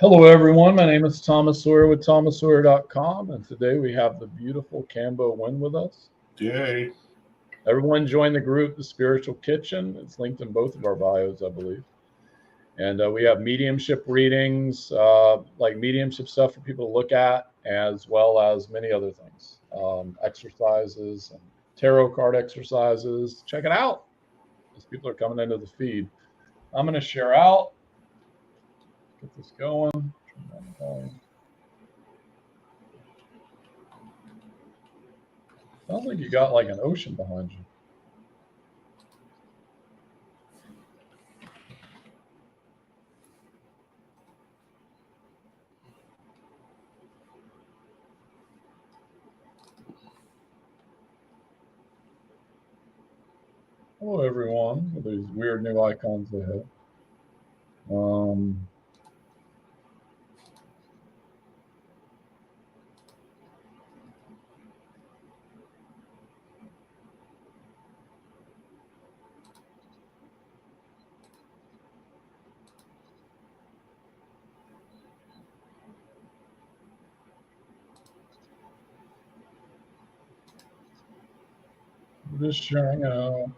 Hello, everyone. My name is Thomas Sawyer with thomassawyer.com, and today we have the beautiful Cambo Winn with us. Yay. Everyone join the group, The Spiritual Kitchen. It's linked in both of our bios, I believe. And we have mediumship readings, like mediumship stuff for people to look at, as well as many other things, exercises and tarot card exercises. Check it out as people are coming into the feed. I'm going to share out, get this going. Turn down the volume. Sounds like you got like an ocean behind you. Hello, everyone, with these weird new icons they have. We're just sharing out.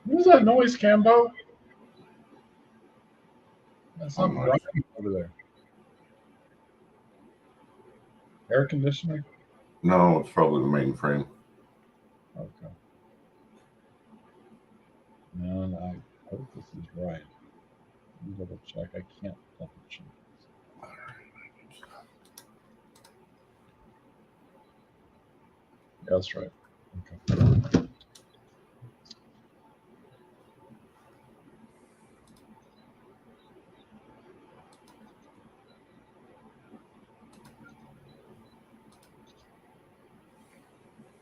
What is that noise, Cambo? That's something running over there. Air conditioner? No, it's probably the mainframe. Okay. And I hope this is right. Let me double check. I can't double check. Yeah, that's right. Okay.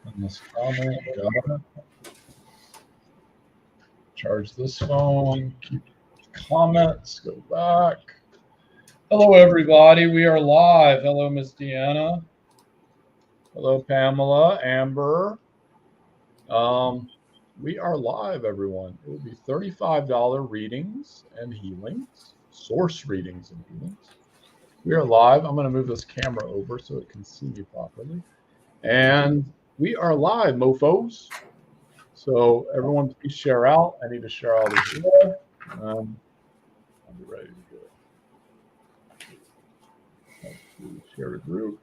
And this comment, got it. Charge this phone, keep comments, go back. Hello, everybody. We are live. Hello, Miss Deanna. Hello, Pamela, Amber. We are live, everyone. It will be $35 readings and healings, source readings and healings. We are live. I'm going to move this camera over so it can see me properly. And we are live, mofos. So everyone, please share out. I need to share out as well. I'll be ready to go. Let's see, share the group.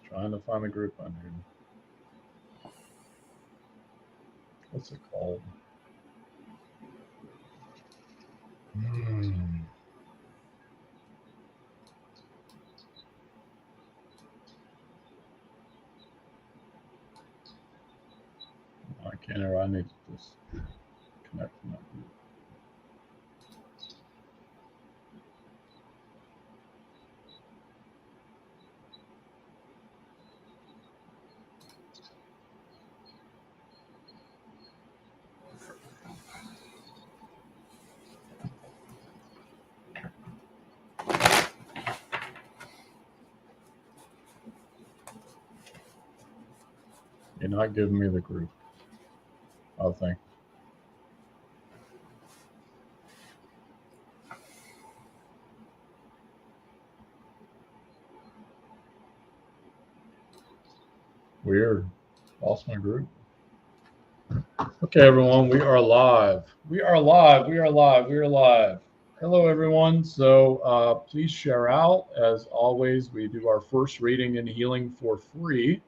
Trying to find a group on here. What's it called? I can't. I need to just connect to that group. You're not giving me the group. Oh, thank you. Weird. Lost my group. Okay, everyone, we are live. We are live. We are live. We are live. Hello, everyone. So please share out. As always, we do our first reading and healing for free.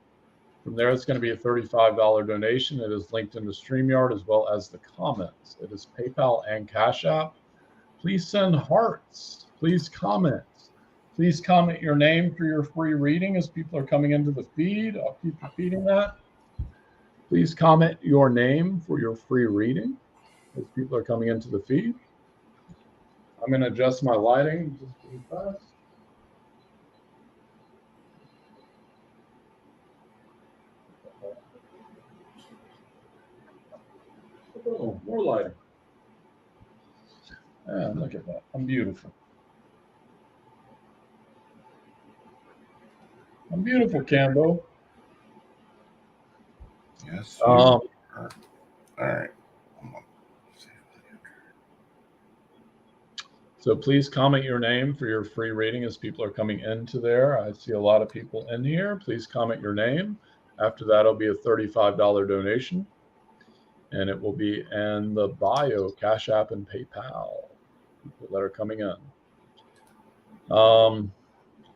From there, it's going to be a $35 donation. It is linked in the StreamYard as well as the comments. It is PayPal and Cash App. Please send hearts. Please comment. Please comment your name for your free reading as people are coming into the feed. I'll keep repeating that. Please comment your name for your free reading as people are coming into the feed. I'm going to adjust my lighting just really fast. Oh, more lighting. Yeah, look at that. I'm beautiful. I'm beautiful, Cambo. Yes. All right. So please comment your name for your free reading as people are coming into there. I see a lot of people in here. Please comment your name. After that, it'll be a $35 donation. And it will be in the bio, Cash App and PayPal, people that are coming in.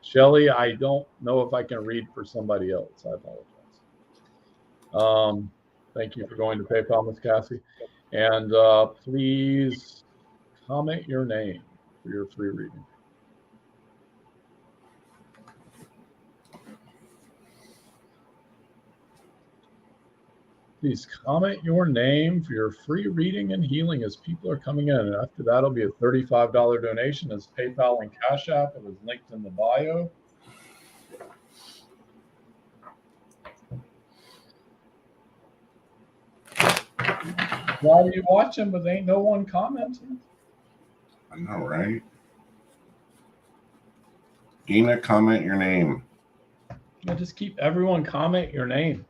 Shelly, I don't know if I can read for somebody else. I apologize. Thank you for going to PayPal, Miss Cassie. And please comment your name for your free reading. Please comment your name for your free reading and healing as people are coming in. And after that, it'll be a $35 donation. It's PayPal and Cash App. It is linked in the bio. Why are you watching, but ain't no one commenting? I know, right? Dina, comment your name. Yeah, just keep everyone comment your name.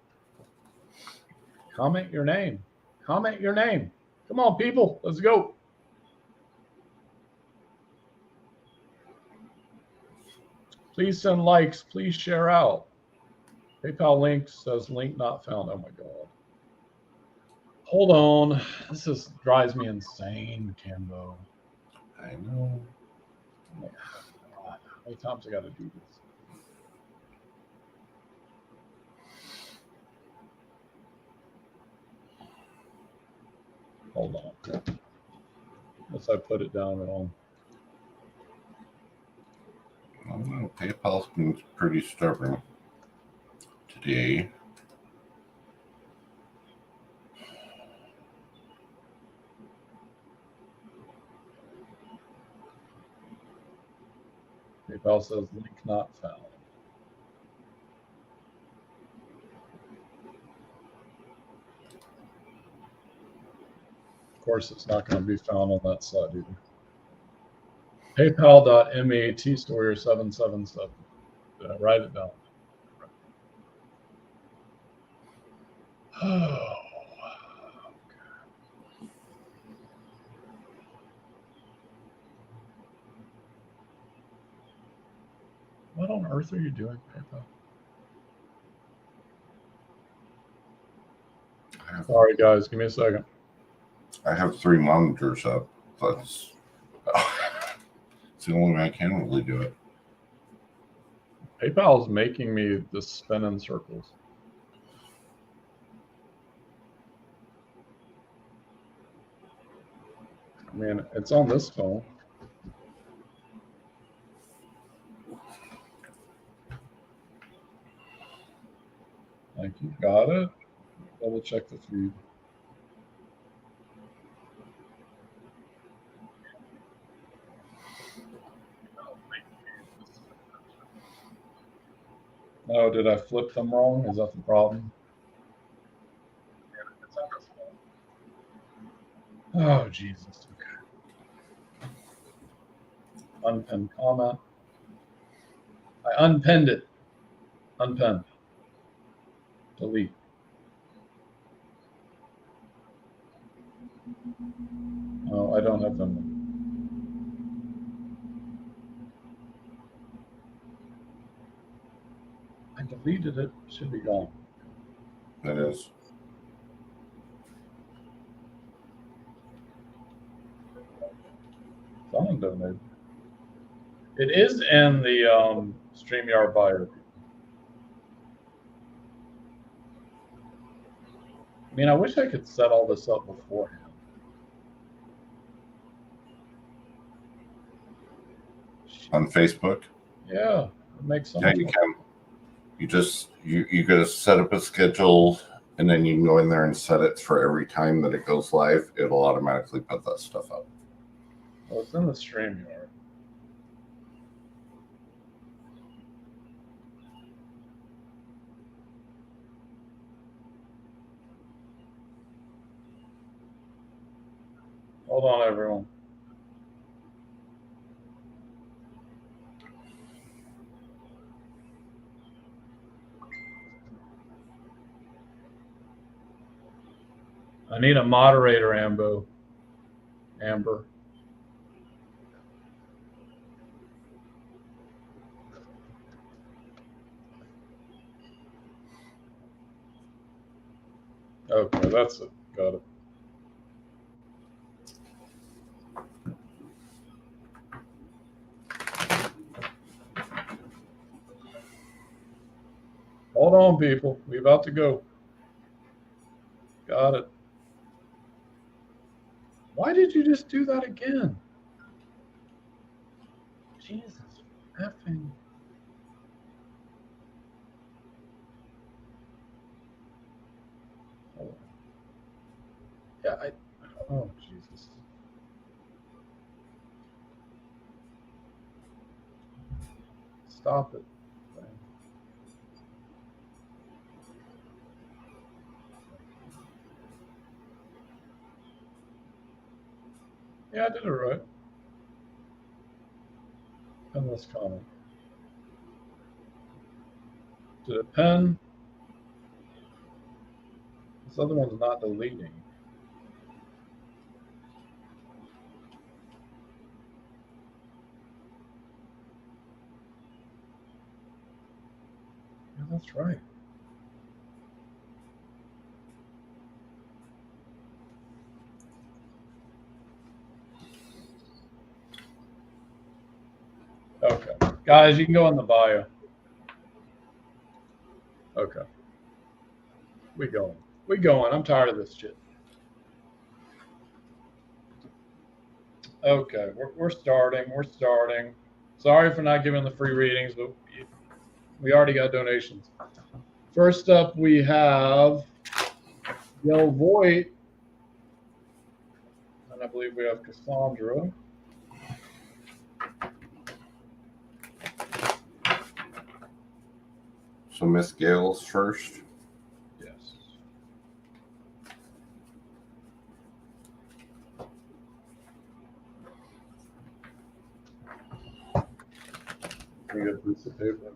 Comment your name. Comment your name. Come on, people. Let's go. Please send likes. Please share out. PayPal link says link not found. Oh, my God. Hold on. This drives me insane, Cambo. I know. How many times I got to do this? Hold on. Unless I put it down wrong. I don't know. PayPal's been pretty stubborn today. PayPal says link not found. Of course, it's not going to be found on that side either. PayPal.me Sawyer777. Did I write it down? Oh, okay. What on earth are you doing, PayPal? Sorry, guys. Give me a second. I have 3 monitors up. That's it's the only way I can really do it. PayPal is making me just spin in circles. I mean, it's on this phone. Thank you. Got it. Double check the feed. Oh, did I flip them wrong? Is that the problem? Oh, Jesus. Okay. Unpinned comment. I unpinned it. Unpinned. Delete. Oh, I don't have them. I deleted it. Should be gone. That is. Someone donated. It is in the StreamYard bio. I mean, I wish I could set all this up beforehand. On Facebook? Yeah, it makes sense. Yeah, you can. You just you gotta set up a schedule, and then you can go in there and set it for every time that it goes live. It'll automatically put that stuff up. Well, it's in the StreamYard. Hold on, everyone. I need a moderator, Amber. Okay, that's it. Got it. Hold on, people. We're about to go. Got it. Why did you just do that again? Jesus effing. Oh. Yeah, oh, Jesus. Stop it. Yeah, I did it right. Pin this comment. Did it pin? This other one's not deleting. Yeah, that's right. Okay. Guys, you can go in the bio. Okay. We going. I'm tired of this shit. Okay, we're starting. Sorry for not giving the free readings, but we already got donations. First up, we have Del Voigt, and I believe we have Cassandra. So Miss Gale's first. Yes. We got a piece of paper.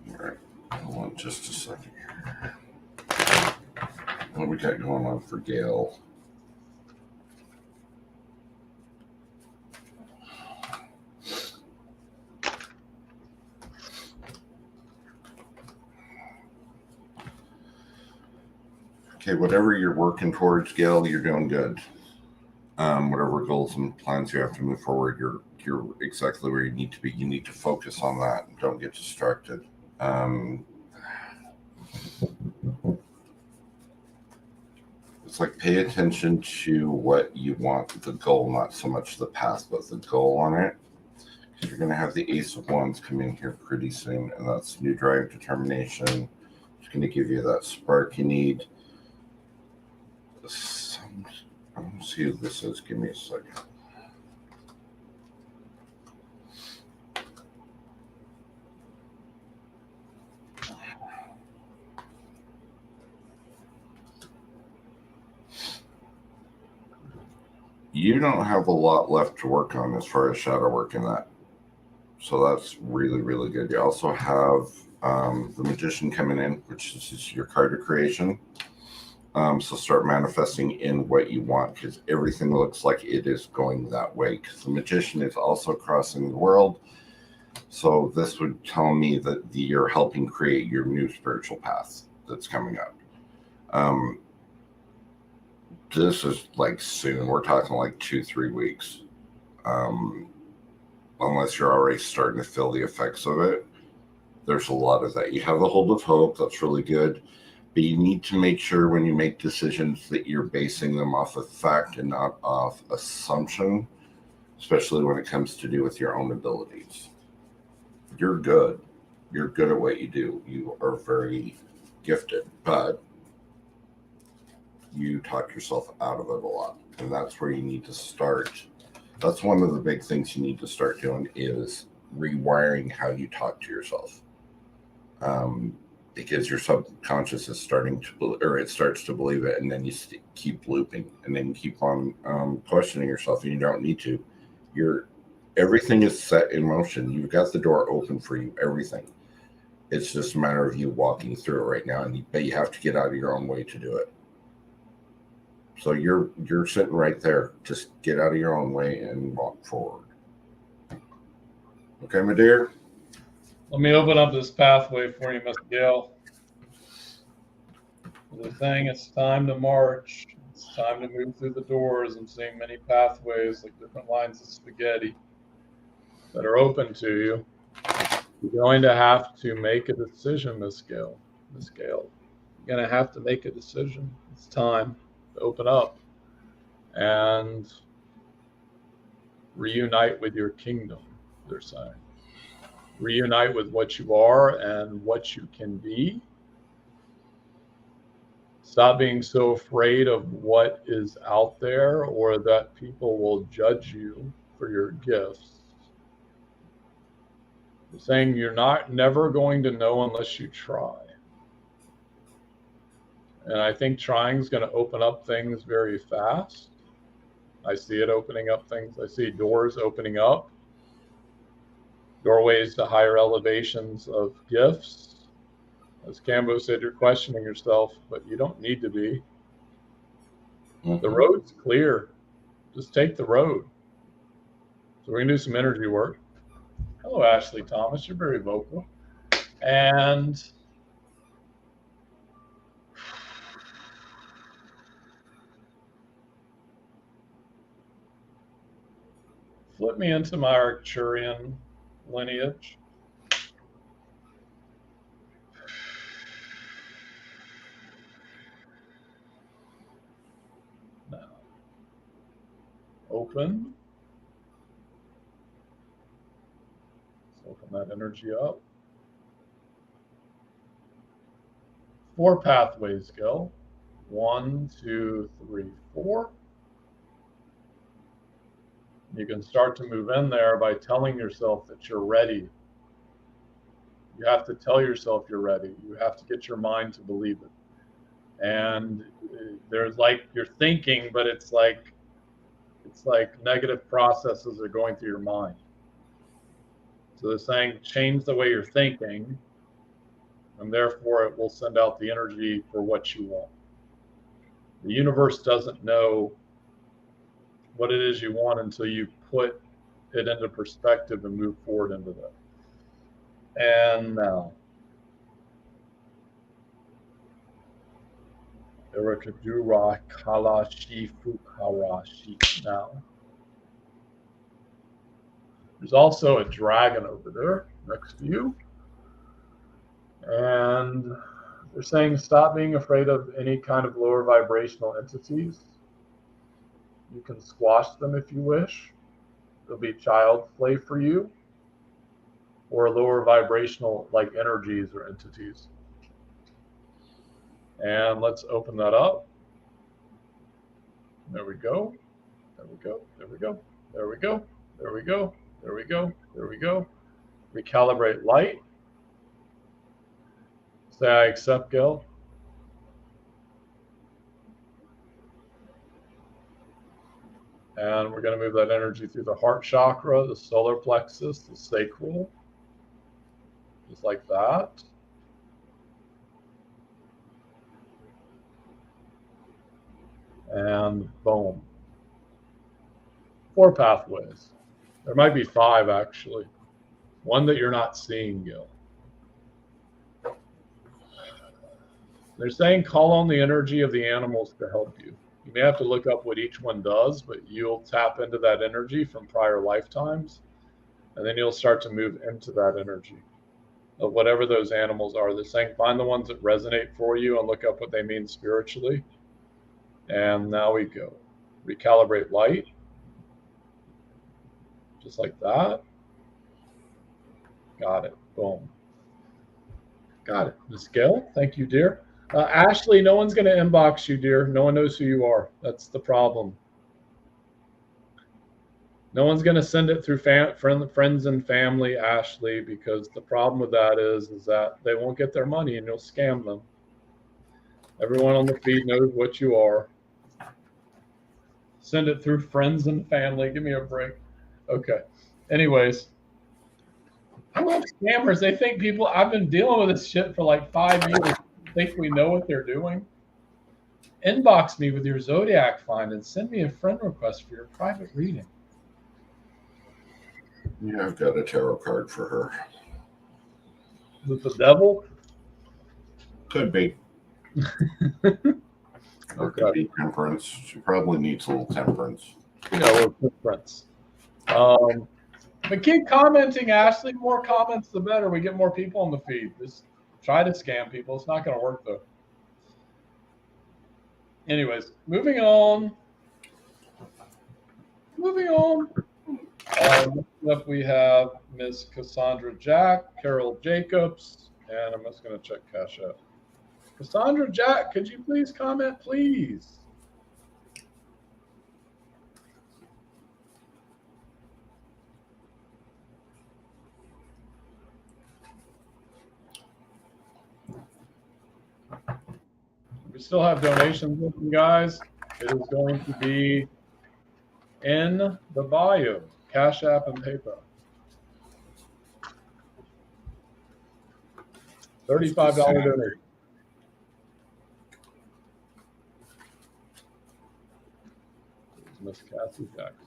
All right. Hold on just a second here. What we got going on for Gale? Okay, whatever you're working towards, Gail, you're doing good. Whatever goals and plans you have to move forward, you're exactly where you need to be. You need to focus on that and don't get distracted. It's like pay attention to what you want, the goal, not so much the path, but the goal on it. Because you're going to have the Ace of Wands come in here pretty soon, and that's new drive, determination. It's going to give you that spark you need. I want to see who this is. Give me a second. You don't have a lot left to work on as far as shadow work in that. So that's really, really good. You also have the Magician coming in, which is your card of creation. So start manifesting in what you want, because everything looks like it is going that way. Because the Magician is also crossing the world. So this would tell me that you're helping create your new spiritual path that's coming up. This is like soon. We're talking like 2-3 weeks. Unless you're already starting to feel the effects of it. There's a lot of that. You have the hold of hope. That's really good. But you need to make sure when you make decisions that you're basing them off of fact and not off assumption, especially when it comes to do with your own abilities. You're good. You're good at what you do. You are very gifted, but you talk yourself out of it a lot. And that's where you need to start. That's one of the big things you need to start doing is rewiring how you talk to yourself. Because your subconscious is starting to, or it starts to believe it, and then you keep looping, and then you keep on questioning yourself, and you don't need to. Everything is set in motion. You've got the door open for you. Everything. It's just a matter of you walking through it right now, but you have to get out of your own way to do it. So you're sitting right there. Just get out of your own way and walk forward. Okay, my dear? Let me open up this pathway for you, Miss Gail. The thing, it's time to march. It's time to move through the doors. I'm seeing many pathways, like different lines of spaghetti that are open to you. You're going to have to make a decision, Miss Gail. Miss Gail, you're going to have to make a decision. It's time to open up and reunite with your kingdom, they're saying. Reunite with what you are and what you can be. Stop being so afraid of what is out there or that people will judge you for your gifts. They're saying you're never going to know unless you try. And I think trying is going to open up things very fast. I see it opening up things. I see doors opening up, doorways to higher elevations of gifts. As Cambo said, you're questioning yourself, but you don't need to be. The road's clear. Just take the road. So we're going to do some energy work. Hello, Ashley Thomas. You're very vocal. And flip me into my Arcturian lineage. Now, open. Let's open that energy up. 4 pathways go. 1, 2, 3, 4. You can start to move in there by telling yourself that you're ready. You have to tell yourself you're ready. You have to get your mind to believe it. And there's like you're thinking, but it's like negative processes are going through your mind. So they're saying change the way you're thinking, and therefore it will send out the energy for what you want. The universe doesn't know what it is you want until you put it into perspective and move forward into that. And now, Erikadura Kalashi Fukarashi. Now, there's also a dragon over there next to you. And they're saying stop being afraid of any kind of lower vibrational entities. You can squash them if you wish. They'll be child's play for you, or lower vibrational like energies or entities. And let's open that up. There we go. There we go. There we go. There we go. There we go. There we go. There we go. Recalibrate light. Say I accept, Gil. And we're going to move that energy through the heart chakra, the solar plexus, the sacral, just like that. And boom. 4 pathways. There might be 5, actually. One that you're not seeing, Gil. They're saying call on the energy of the animals to help you. You may have to look up what each one does, but you'll tap into that energy from prior lifetimes, and then you'll start to move into that energy of whatever those animals are. They're saying find the ones that resonate for you and look up what they mean spiritually. And now we go. Recalibrate light. Just like that. Got it. Boom. Got it. Miss Gail, thank you, dear. Ashley, no one's going to inbox you, dear. No one knows who you are. That's the problem. No one's going to send it through friends and family, Ashley, because the problem with that is that they won't get their money and you'll scam them. Everyone on the feed knows what you are. Send it through friends and family. Give me a break. Okay. Anyways, I love scammers. They think people, I've been dealing with this shit for like 5 years. Think we know what they're doing. Inbox me with your zodiac find and send me a friend request for your private reading. Yeah, I've got a tarot card for her. With the devil? Could be. Or could be temperance. She probably needs a little temperance. Yeah, we're temperance. But keep commenting, Ashley. More comments, the better. We get more people on the feed. Just try to scam people. It's not going to work, though. Anyways, moving on. Next up, we have Miss Cassandra Jack, Carol Jacobs, and I'm just going to check Cash App. Cassandra Jack, could you please comment, please? We still have donations with you guys. It is going to be in the bio, Cash App and PayPal. $35 donation. Miss Cassie Jackson.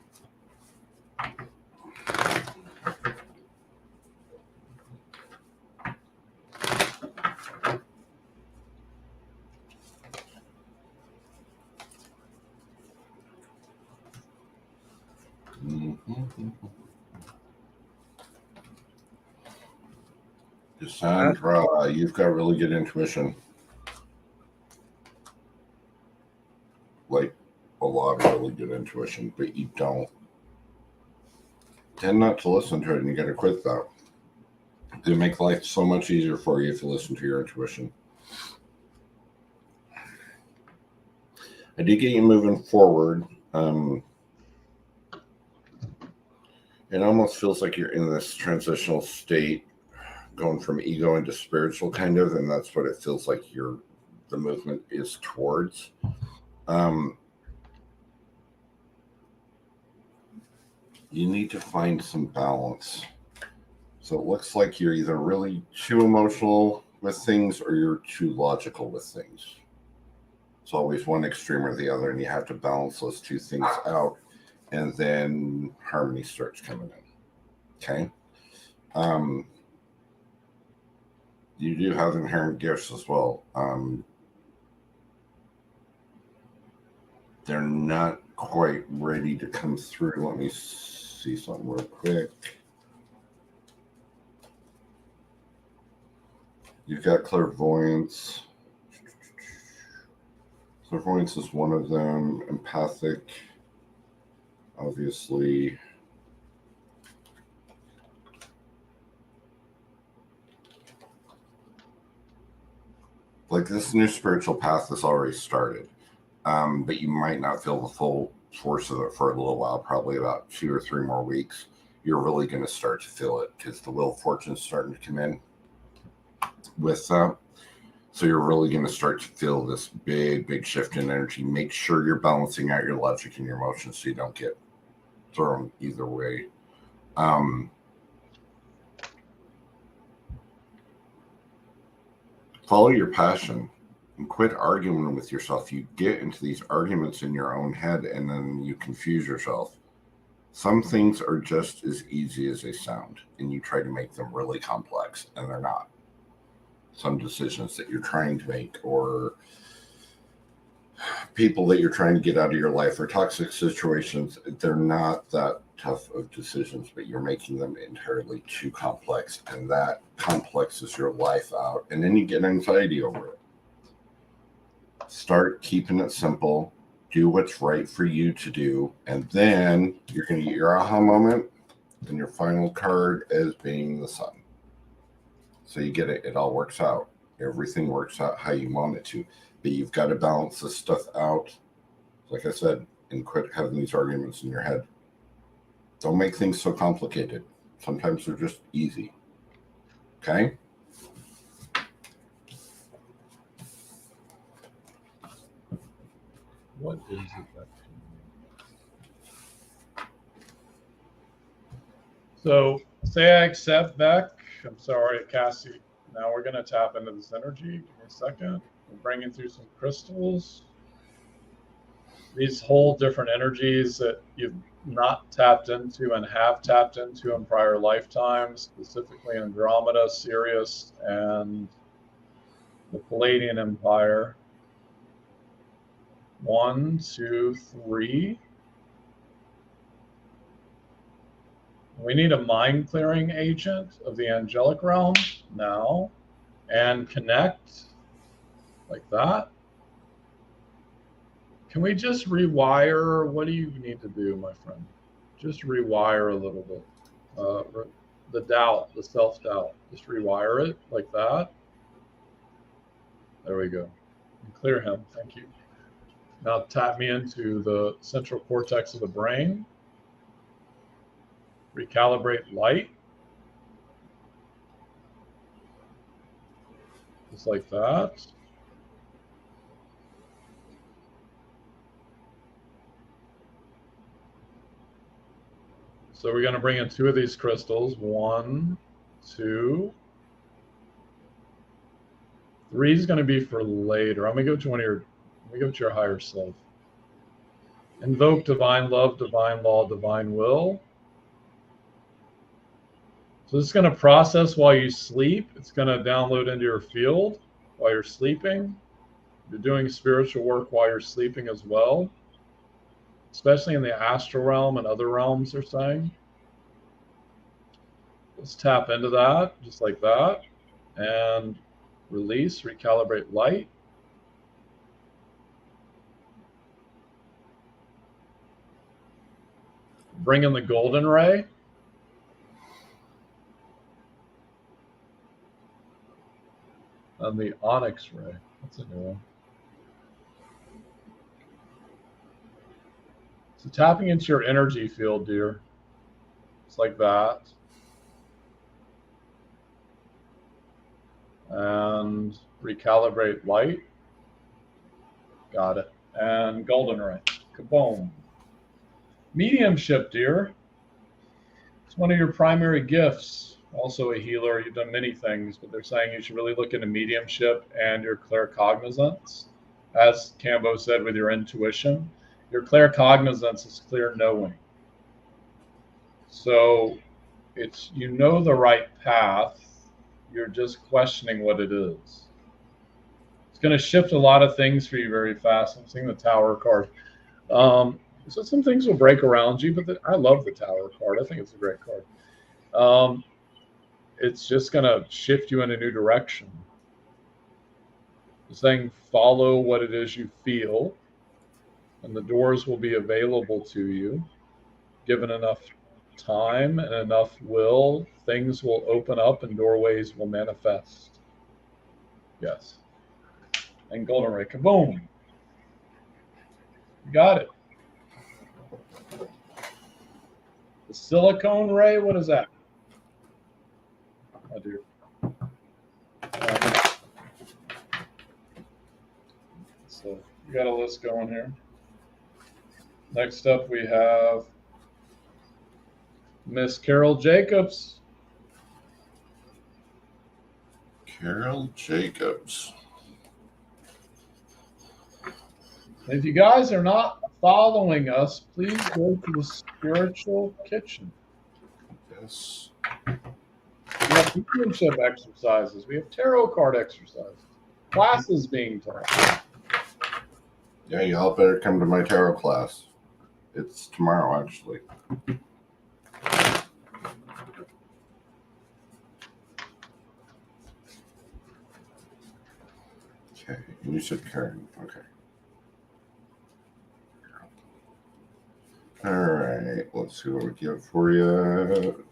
Cassandra, you've got really good intuition. Like a lot of really good intuition, but you don't tend not to listen to it, and you got to quit that. It'll make life so much easier for you if you listen to your intuition. I do get you moving forward. It almost feels like you're in this transitional state, going from ego into spiritual, kind of, and that's what it feels like the movement is towards. You need to find some balance. So it looks like you're either really too emotional with things or you're too logical with things. It's always one extreme or the other, and you have to balance those two things out, and then harmony starts coming in. Okay? You do have inherent gifts as well. They're not quite ready to come through. Let me see something real quick. You've got clairvoyance. Clairvoyance is one of them. Empathic, obviously. Like, this new spiritual path has already started, but you might not feel the full force of it for a little while, probably about 2 or 3 more weeks. You're really going to start to feel it because the Wheel of Fortune is starting to come in with that. So you're really going to start to feel this big shift in energy. Make sure you're balancing out your logic and your emotions so you don't get throw them either way. Follow your passion and quit arguing with yourself. You get into these arguments in your own head and then you confuse yourself. Some things are just as easy as they sound, and you try to make them really complex, and they're not. Some decisions that you're trying to make, or people that you're trying to get out of your life, or toxic situations, they're not that tough of decisions, but you're making them entirely too complex, and that complexes your life out, and then you get anxiety over it. Start keeping it simple. Do what's right for you to do, and then you're going to get your aha moment, and your final card as being the sun. So you get it. It all works out. Everything works out how you want it to. But you've got to balance this stuff out, like I said, and quit having these arguments in your head. Don't make things so complicated. Sometimes they're just easy. Okay? What is it that? So say I accept Beck. I'm sorry, Cassie. Now we're going to tap into this energy. Give me a second. We're bringing through some crystals. These whole different energies that you've not tapped into and have tapped into in prior lifetimes, specifically Andromeda, Sirius, and the Palladian Empire. 1, 2, 3. We need a mind clearing agent of the angelic realm now, and connect like that. Can we just rewire? What do you need to do, my friend? Just rewire a little bit. The doubt, the self-doubt. Just rewire it like that. There we go. And clear him. Thank you. Now tap me into the central cortex of the brain. Recalibrate light. Just like that. So we're going to bring in 2 of these crystals. 1, 2. 3 is going to be for later. I'm going to go to your higher self. Invoke divine love, divine law, divine will. So it's going to process while you sleep. It's going to download into your field while you're sleeping. You're doing spiritual work while you're sleeping as well, especially in the astral realm and other realms, they're saying. Let's tap into that, just like that. And release, recalibrate light. Bring in the golden ray. And the onyx ray. That's a new one. So tapping into your energy field, dear. It's like that. And recalibrate light. Got it. And golden ray. Kaboom. Mediumship, dear. It's one of your primary gifts. Also a healer. You've done many things, but they're saying you should really look into mediumship and your claircognizance. As Cambo said, with your intuition. Your claircognizance is clear knowing. So it's, you know the right path. You're just questioning what it is. It's going to shift a lot of things for you very fast. I'm seeing the Tower card. So some things will break around you, but I love the Tower card. I think it's a great card. It's just going to shift you in a new direction. It's saying follow what it is you feel, and the doors will be available to you. Given enough time and enough will, things will open up and doorways will manifest. Yes. And golden ray, kaboom. You got it. The silicone ray, what is that? Oh, dear. So you got a list going here. Next up, we have Miss Carol Jacobs. Carol Jacobs. If you guys are not following us, please go to the Spiritual Kitchen. Yes. We have mediumship exercises. We have tarot card exercises. Classes being taught. Yeah, you all better come to my tarot class. It's tomorrow, actually. Okay, and you said Karen. Okay. All right, let's see what we get for you.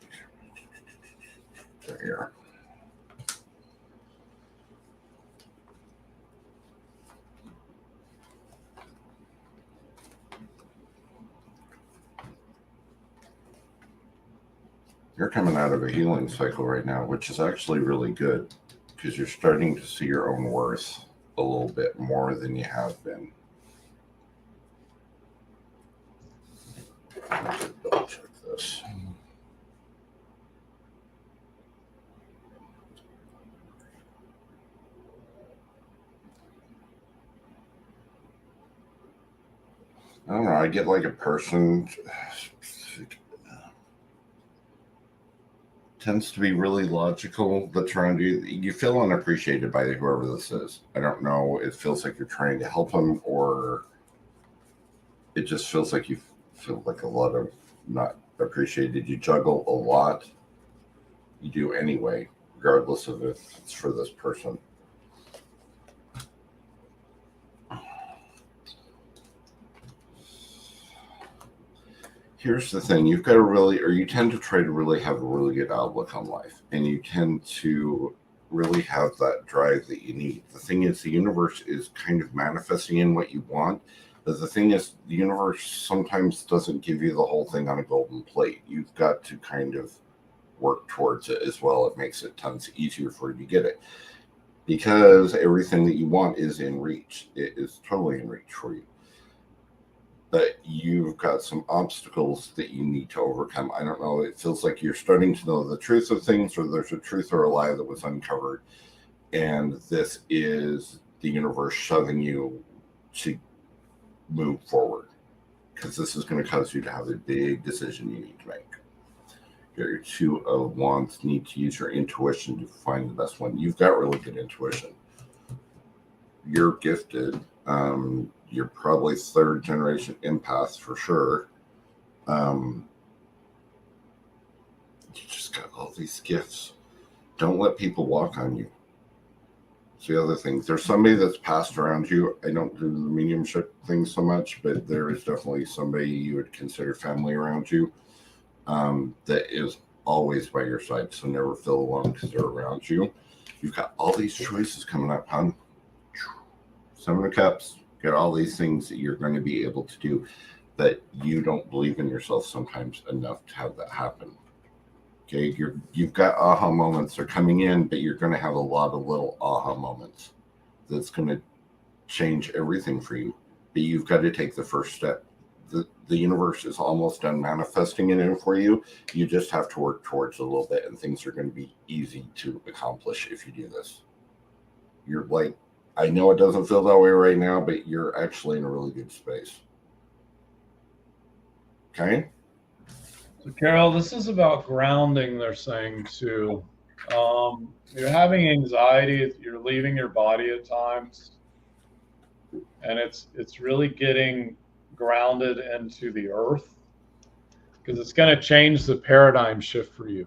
There. You're coming out of a healing cycle right now, which is actually really good because you're starting to see your own worth a little bit more than you have been. Let's double check this. I don't know. I get like a person tends to be really logical, but trying to, you feel unappreciated by whoever this is. I don't know. It feels like you're trying to help them, or it just feels like you feel like a lot of not appreciated. You juggle a lot. You do anyway, regardless of if it's for this person. Here's the thing, you've got to really, or you tend to try to really have a really good outlook on life, and you tend to really have that drive that you need. The thing is, the universe is kind of manifesting in what you want, but the thing is, the universe sometimes doesn't give you the whole thing on a golden plate. You've got to kind of work towards it as well. It makes it tons easier for you to get it, because everything that you want is in reach. It is totally in reach for you. But you've got some obstacles that you need to overcome. I don't know. It feels like you're starting to know the truth of things, or there's a truth or a lie that was uncovered. And this is the universe shoving you to move forward, because this is going to cause you to have a big decision you need to make. Your Two of Wands, need to use your intuition to find the best one. You've got really good intuition. You're gifted. You're probably third generation empath for sure. You just got all these gifts. Don't let people walk on you. It's the other thing. There's somebody that's passed around you. I don't do the mediumship thing so much, but there is definitely somebody you would consider family around you, that is always by your side. So never feel alone because they're around you. You've got all these choices coming up, hon. Seven of Cups. Got all these things that you're going to be able to do, but you don't believe in yourself sometimes enough to have that happen. Okay, you've got aha moments are coming in, but you're going to have a lot of little aha moments that's going to change everything for you. But you've got to take the first step. The universe is almost done manifesting it in for you. You just have to work towards it a little bit, and things are going to be easy to accomplish if you do this. You're like, I know it doesn't feel that way right now, but you're actually in a really good space. Okay? So, Carol, this is about grounding, they're saying, too. You're having anxiety. You're leaving your body at times. And it's really getting grounded into the earth, because it's going to change the paradigm shift for you.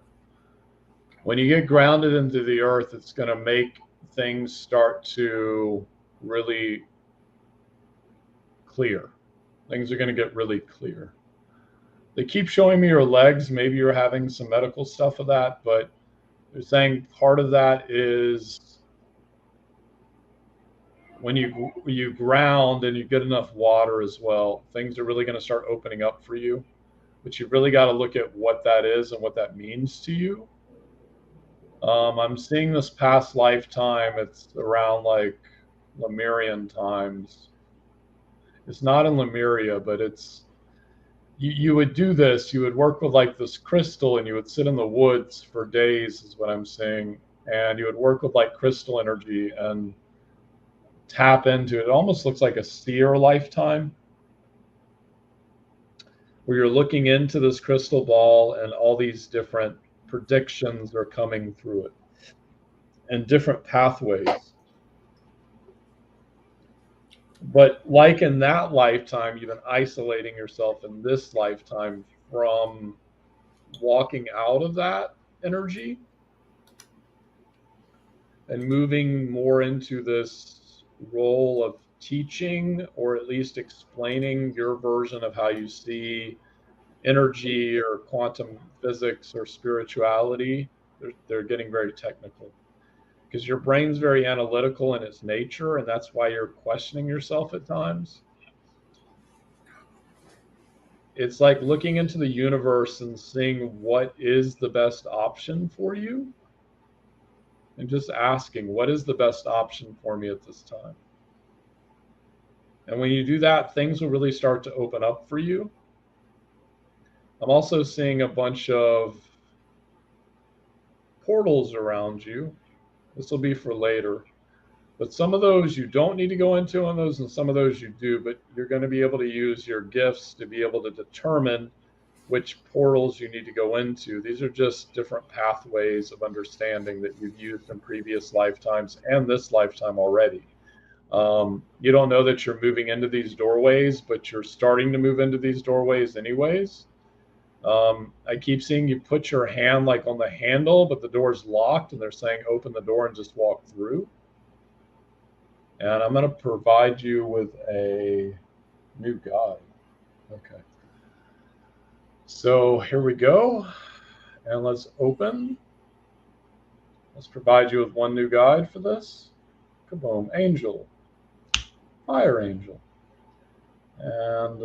When you get grounded into the earth, it's going to make things start to really clear. Things are going to get really clear. They keep showing me your legs. Maybe you're having some medical stuff of that, but they're saying part of that is when you ground and you get enough water as well, things are really going to start opening up for you. But you've really got to look at what that is and what that means to you. I'm seeing this past lifetime. It's around like Lemurian times. It's not in Lemuria, but it's you would do this. You would work with like this crystal, and you would sit in the woods for days, is what I'm saying. And you would work with like crystal energy and tap into it. It almost looks like a seer lifetime, where you're looking into this crystal ball and all these different predictions are coming through it and different pathways. But like in that lifetime, you've been isolating yourself in this lifetime from walking out of that energy and moving more into this role of teaching, or at least explaining your version of how you see energy or quantum physics or spirituality. They're getting very technical because your brain's very analytical in its nature, and that's why you're questioning yourself at times. It's like looking into the universe and seeing what is the best option for you, and just asking, what is the best option for me at this time? And when you do that, things will really start to open up for you. I'm also seeing a bunch of portals around you. This will be for later. But some of those you don't need to go into on those, and some of those you do, but you're going to be able to use your gifts to be able to determine which portals you need to go into. These are just different pathways of understanding that you've used in previous lifetimes and this lifetime already. You don't know that you're moving into these doorways, but you're starting to move into these doorways anyways. I keep seeing you put your hand like on the handle, but the door's locked, and they're saying open the door and just walk through. And I'm going to provide you with a new guide. Okay. So here we go. And let's open. Let's provide you with one new guide for this. Kaboom. Angel. Fire Angel. And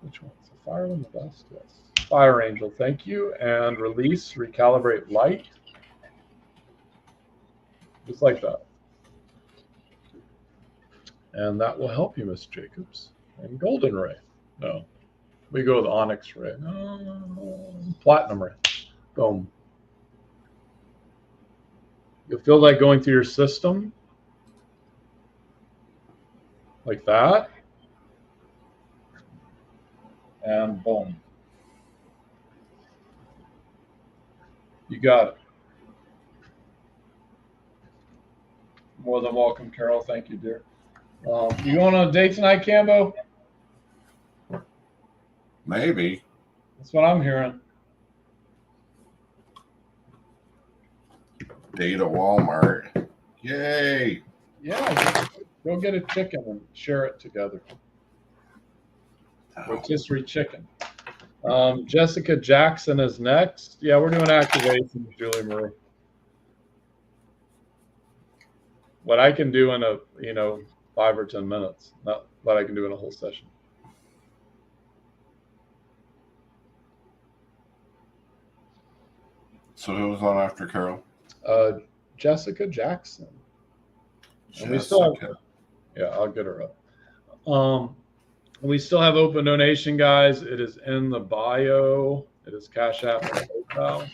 which one's the fire one the best? Yes. Fire Angel. Thank you. And release, recalibrate light. Just like that. And that will help you, Miss Jacobs. And Golden Ray. No. We go with Onyx Ray. No. Platinum Ray. Boom. You'll feel that going through your system. Like that. And boom. You got it. More than welcome, Carol. Thank you, dear. You going on a date tonight, Cambo? Maybe. That's what I'm hearing. Date at Walmart. Yay. Yeah, go get a chicken and share it together. Rotisserie chicken. Jessica Jackson is next. Yeah, we're doing activations, Julie Marie. What I can do in a 5 or 10 minutes, not what I can do in a whole session. So who was on after Carol? Jessica Jackson. Jessica. And we still have, yeah, I'll get her up. We still have open donation, guys. It is in the bio. It is Cash App and PayPal.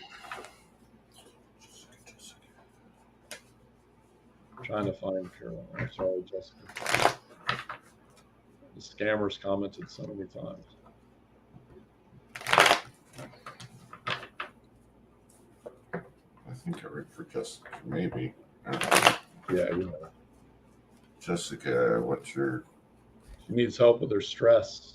I'm trying to find Carol. I'm sorry, Jessica. The scammers commented so many times. I think I read for Jessica, maybe. Yeah, you know. Jessica, what's your... She needs help with her stress.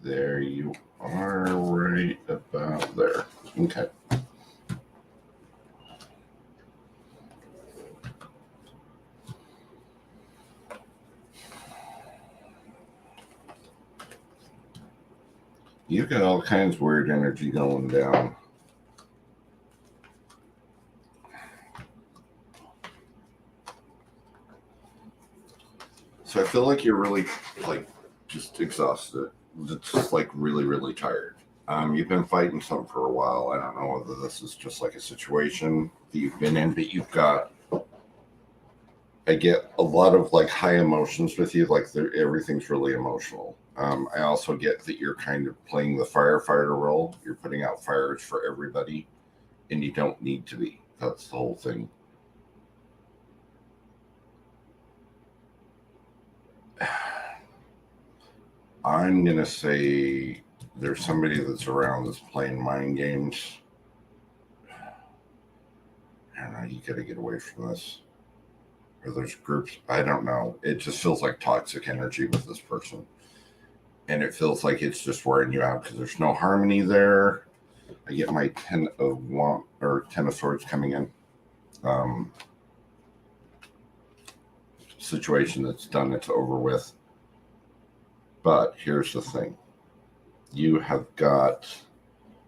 There you are, right about there. Okay. You got all kinds of weird energy going down. So I feel like you're really, just exhausted. It's just, really, really tired. You've been fighting something for a while. I don't know whether this is just like a situation that you've been in, but you've got I get a lot of like high emotions with you, like everything's really emotional. I also get that you're kind of playing the firefighter role. You're putting out fires for everybody, and you don't need to be. That's the whole thing. I'm going to say there's somebody that's around that's playing mind games. I don't know. You got to get away from this. Or there's groups. I don't know. It just feels like toxic energy with this person. And it feels like it's just wearing you out because there's no harmony there. I get my 10 of Swords coming in. Situation that's done, it's over with. But here's the thing. You have got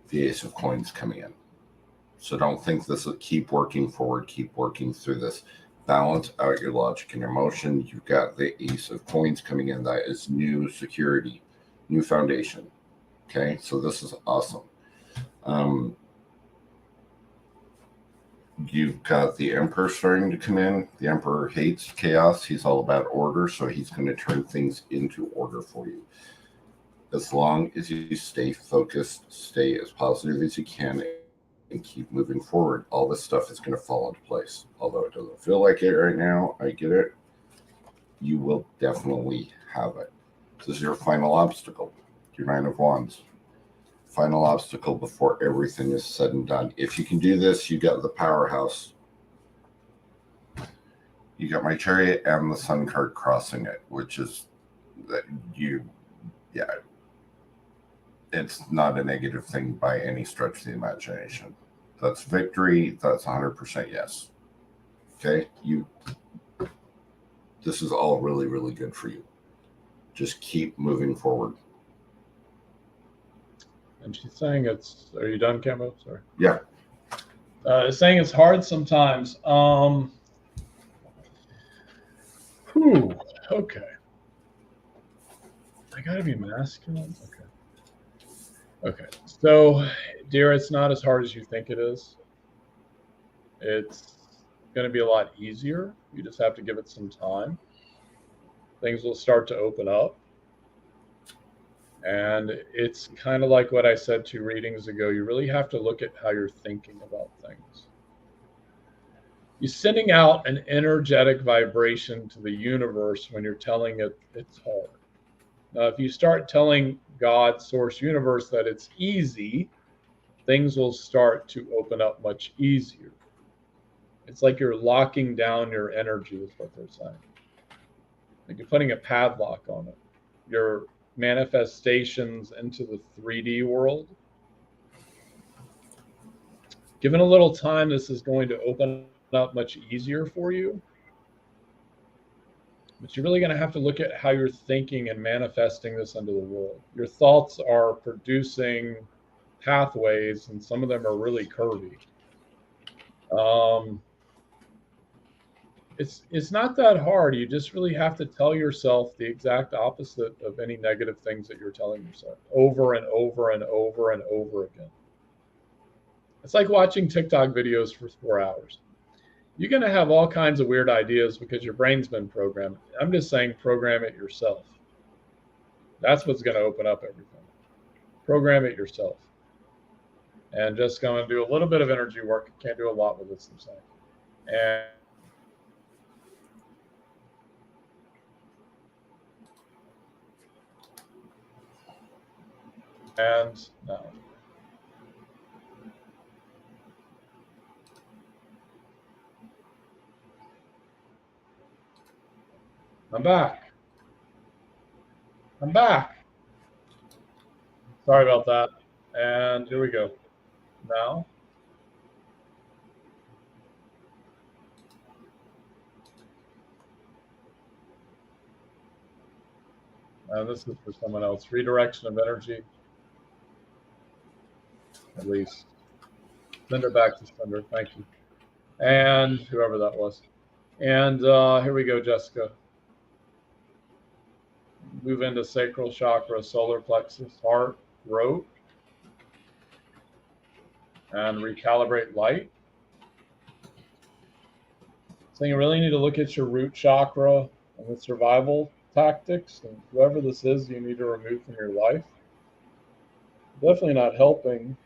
the Ace of Coins coming in. So don't think this will keep working forward, keep working through this. Balance out your logic and emotion. You've got the Ace of Coins coming in. That is new security, new foundation. Okay, so this is awesome. You've got the Emperor starting to come in. The Emperor hates chaos. He's all about order, so he's going to turn things into order for you. As long as you stay focused, stay as positive as you can, and keep moving forward, all this stuff is going to fall into place. Although it doesn't feel like it right now, I get it. You will definitely have it. This is your final obstacle, your 9 of Wands. Final obstacle before everything is said and done. If you can do this, you got the powerhouse. You got my Chariot and the Sun card crossing it, which is that it's not a negative thing by any stretch of the imagination. That's victory. That's 100% yes. Okay, this is all really, really good for you. Just keep moving forward. And she's saying are you done, Cambo? Sorry. Yeah. Saying it's hard sometimes. Okay. I gotta be masculine. Okay. So, dear, it's not as hard as you think it is. It's going to be a lot easier. You just have to give it some time. Things will start to open up. And it's kind of like what I said 2 readings ago. You really have to look at how you're thinking about things. You're sending out an energetic vibration to the universe when you're telling it it's hard. Now, if you start telling God, source, universe that it's easy, things will start to open up much easier. It's like you're locking down your energy, is what they're saying. Like you're putting a padlock on it. Your manifestations into the 3D world. Given a little time, this is going to open up much easier for you. But you're really going to have to look at how you're thinking and manifesting this into the world. Your thoughts are producing pathways, and some of them are really curvy. It's not that hard. You just really have to tell yourself the exact opposite of any negative things that you're telling yourself over and over and over and over again. It's like watching TikTok videos for 4 hours. You're going to have all kinds of weird ideas because your brain's been programmed. I'm just saying program it yourself. That's what's going to open up everything. Program it yourself. And just going to do a little bit of energy work. Can't do a lot with this, I'm saying. And now. I'm back. Sorry about that. And here we go. Now. And this is for someone else. Redirection of energy. At least. Send her back to sender. Thank you. And whoever that was. And here we go, Jessica. Move into sacral chakra, solar plexus, heart, throat. And recalibrate light. So you really need to look at your root chakra and the survival tactics, and whoever this is, you need to remove from your life. Definitely not helping.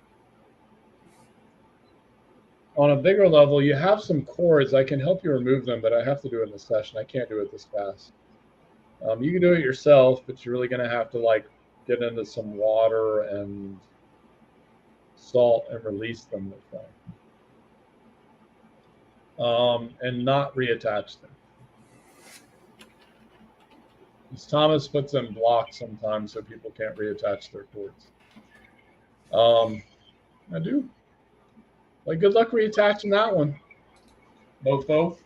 On a bigger level, you have some cords. I can help you remove them, but I have to do it in a session. I can't do it this fast. You can do it yourself, but you're really going to have to like get into some water and salt and release them with them. And not reattach them. Because Thomas puts them blocked sometimes so people can't reattach their cords. I do. Like, good luck reattaching that one. Both.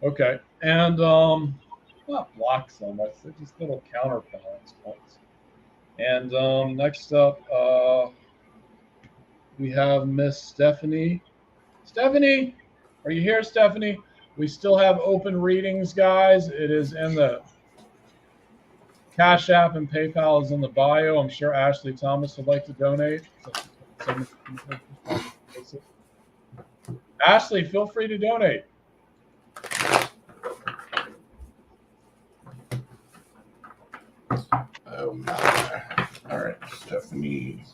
Okay. And not block so much. They're just little counterbalance points. And next up, we have Miss Stephanie. Stephanie, are you here, Stephanie? We still have open readings, guys. It is in the Cash App and PayPal is in the bio. I'm sure Ashley Thomas would like to donate. Ashley, feel free to donate. Oh my. All right, Stephanie.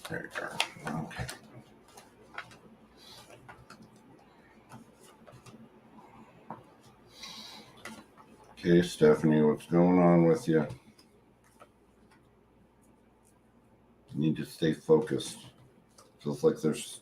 There you go. Okay. Okay, Stephanie, what's going on with you? You need to stay focused. Feels like there's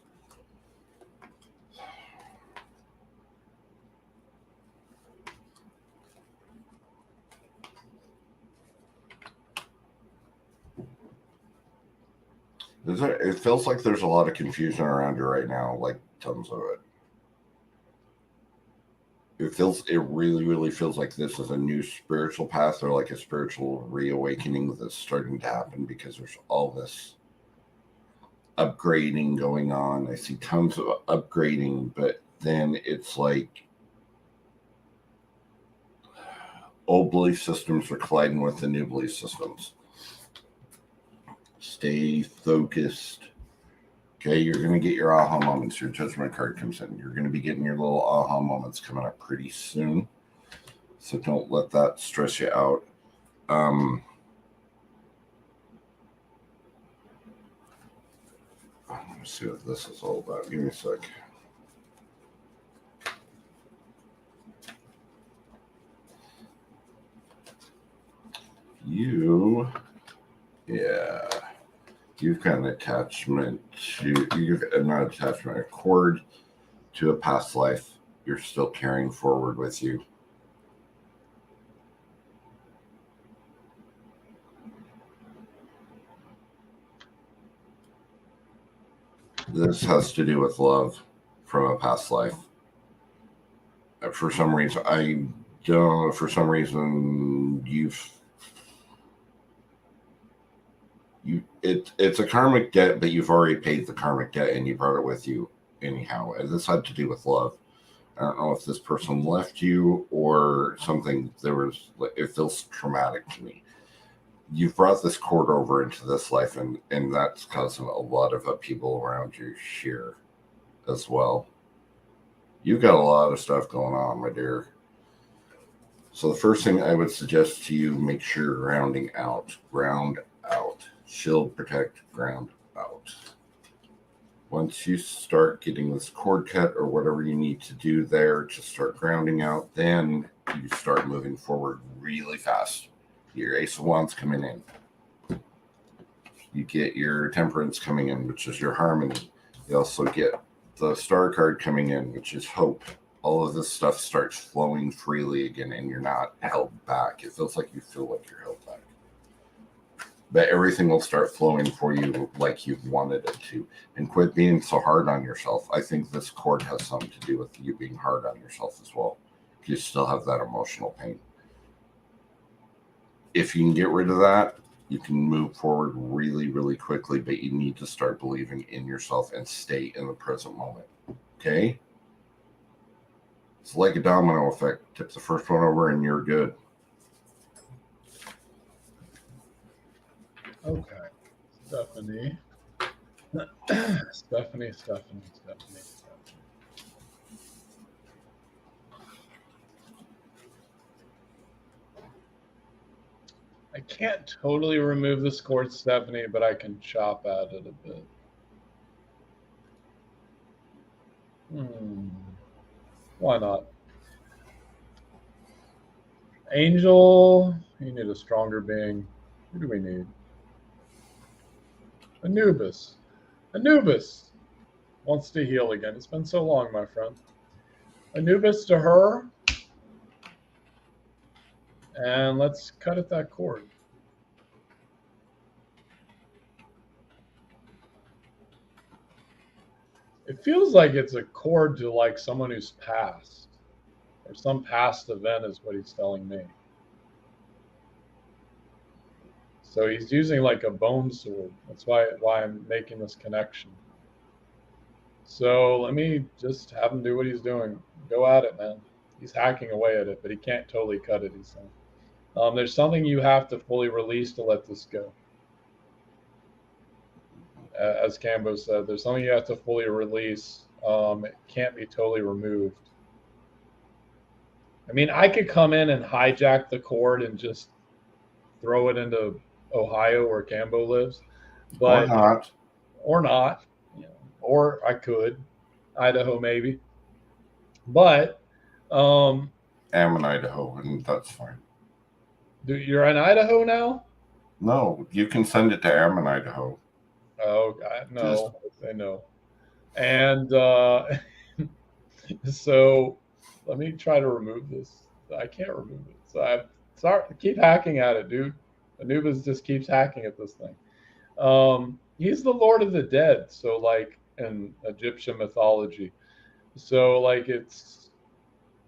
it feels like there's a lot of confusion around you right now, like tons of it. It really feels like this is a new spiritual path or like a spiritual reawakening that's starting to happen because there's all this upgrading going on. I see tons of upgrading, but then it's like old belief systems are colliding with the new belief systems. Stay focused. Okay, you're going to get your aha moments. Your judgment card comes in. You're going to be getting your little aha moments coming up pretty soon. So don't let that stress you out. Let me see what this is all about. Give me a sec. You've got an attachment a cord to a past life you're still carrying forward with you. This has to do with love from a past life. For some reason, I don't know, for some reason it's a karmic debt, but you've already paid the karmic debt and you brought it with you anyhow. And this had to do with love. I don't know if this person left you or something. It feels traumatic to me. You've brought this cord over into this life, and that's causing a lot of upheaval around you here as well. You've got a lot of stuff going on, my dear. So the first thing I would suggest to you, make sure you're grounding out. Ground out. Shield, protect, ground out. Once you start getting this cord cut or whatever you need to do there to start grounding out, then you start moving forward really fast. Your Ace of Wands coming in. You get your Temperance coming in, which is your harmony. You also get the Star card coming in, which is hope. All of this stuff starts flowing freely again, and you're not held back. It feels like you feel like you're held back. But everything will start flowing for you like you've wanted it to. And quit being so hard on yourself. I think this cord has something to do with you being hard on yourself as well. You still have that emotional pain. If you can get rid of that, you can move forward really quickly, but you need to start believing in yourself and stay in the present moment. Okay? It's like a domino effect. Tip the first one over and you're good. Okay. Stephanie. Stephanie. I can't totally remove this cord, Stephanie, but I can chop at it a bit. Why not? Angel, you need a stronger being. Who do we need? Anubis. Anubis wants to heal again. It's been so long, my friend. Anubis to her. And let's cut at that cord. It feels like it's a cord to like someone who's passed, or some past event is what he's telling me. So he's using like a bone sword. That's why I'm making this connection. So let me just have him do what he's doing. Go at it, man. He's hacking away at it, but he can't totally cut it, he's saying. There's something you have to fully release to let this go. As Cambo said, there's something you have to fully release. It can't be totally removed. I mean, I could come in and hijack the cord and just throw it into Ohio where Cambo lives, but or not, you know, or I could, Idaho maybe, but I'm in Idaho, and that's fine. You're in Idaho now? No, you can send it to Ammon, Idaho. Oh, God, no, I know. And so let me try to remove this. I can't remove it. So I keep hacking at it, dude. Anubis just keeps hacking at this thing. He's the Lord of the Dead, so like in Egyptian mythology. So like it's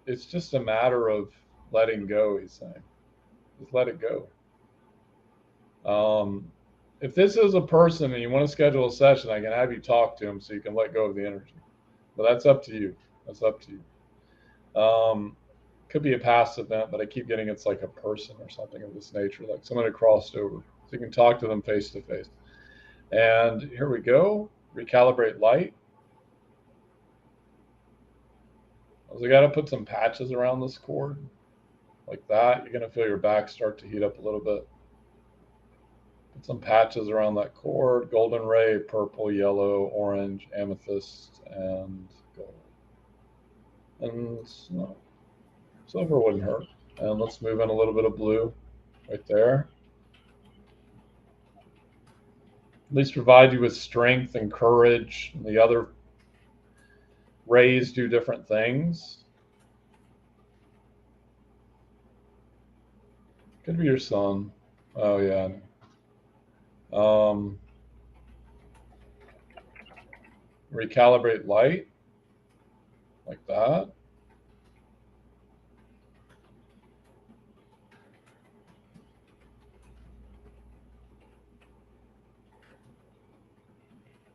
just a matter of letting go, he's saying. Just let it go. If this is a person and you want to schedule a session, I can have you talk to him so you can let go of the energy. But that's up to you. That's up to you. Could be a past event, but I keep getting it's like a person or something of this nature, like someone had crossed over. So you can talk to them face to face. And here we go. Recalibrate light. So I got to put some patches around this cord. Like that. You're going to feel your back start to heat up a little bit. Put some patches around that cord. Golden ray, purple, yellow, orange, amethyst, and gold. And no, silver wouldn't hurt. And let's move in a little bit of blue right there. At least provide you with strength and courage. And the other rays do different things. Could be your son. Oh, yeah. Recalibrate light. Like that.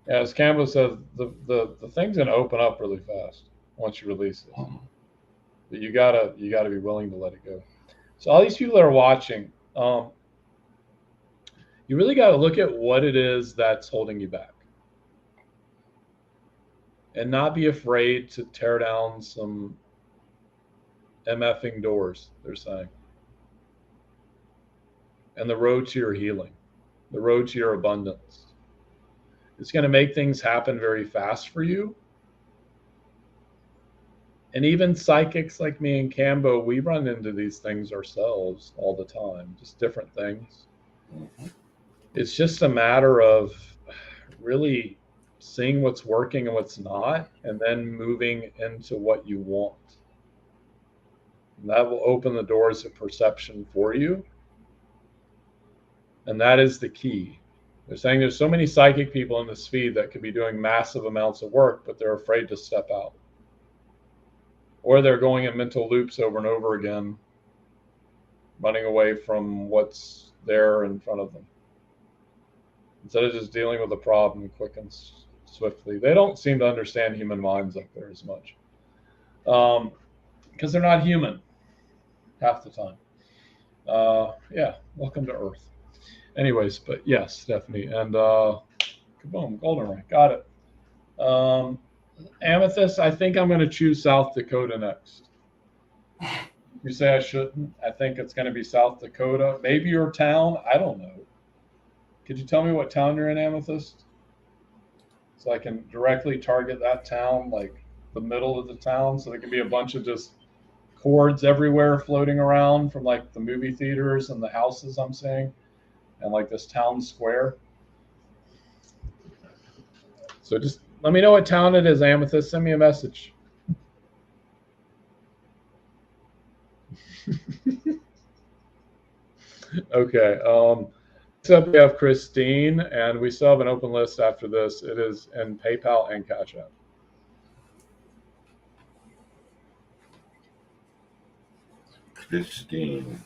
Yeah, as Cambo says, the thing's gonna open up really fast once you release it. But you gotta be willing to let it go. So all these people that are watching, you really got to look at what it is that's holding you back, and not be afraid to tear down some MFing doors. They're saying, and the road to your healing, the road to your abundance. It's going to make things happen very fast for you. And even psychics like me and Cambo, we run into these things ourselves all the time, just different things. It's just a matter of really seeing what's working and what's not, and then moving into what you want. And that will open the doors of perception for you. And that is the key. They're saying there's so many psychic people in this feed that could be doing massive amounts of work, but they're afraid to step out. Or they're going in mental loops over and over again, running away from what's there in front of them, instead of just dealing with the problem quick and swiftly. They don't seem to understand human minds up there as much. because they're not human half the time. Yeah, welcome to Earth. Anyways, but yes, Stephanie, and kaboom, goldenrod, got it. Amethyst, I think I'm going to choose South Dakota next. You say I shouldn't. I think it's going to be South Dakota. Maybe your town. I don't know. Could you tell me what town you're in, Amethyst? So I can directly target that town, like the middle of the town, so there can be a bunch of just cords everywhere floating around from like the movie theaters and the houses I'm seeing, and like this town square. So just let me know what town it is, Amethyst. Send me a message. Okay. Next up, we have Christine, and we still have an open list after this. It is in PayPal and Cash App. Christine.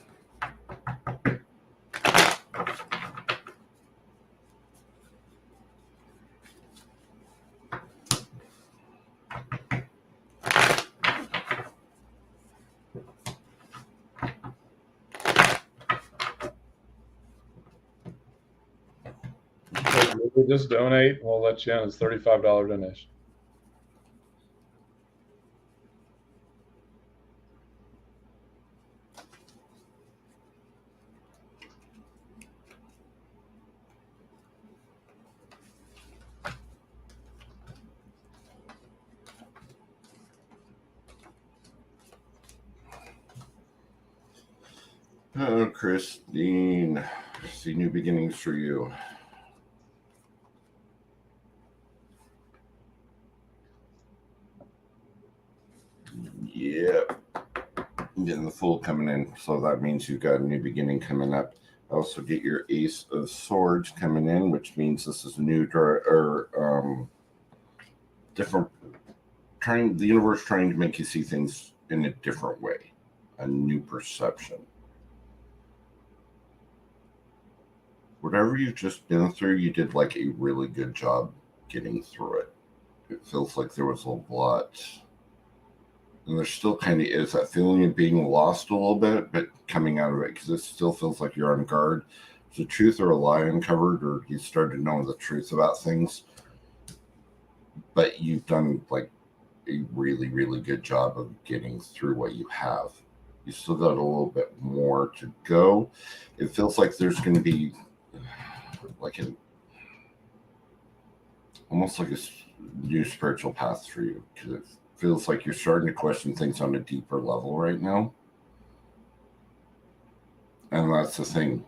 We'll just donate. We'll let you in. It's $35 donation. Oh, Christine, see new beginnings for you. Yep. Getting the Fool coming in, so that means you've got a new beginning coming up. Also get your Ace of Swords coming in, which means this is a new different. The universe trying to make you see things in a different way, a new perception. Whatever you've just been through, you did like a really good job getting through it. It feels like there was a lot. And there still kind of is that feeling of being lost a little bit, but coming out of it, because it still feels like you're on guard. Is the truth or a lie uncovered, or you started knowing the truth about things? But you've done like a really, really good job of getting through what you have. You still got a little bit more to go. It feels like there's going to be like almost like a new spiritual path for you, because it feels like you're starting to question things on a deeper level right now. And that's the thing.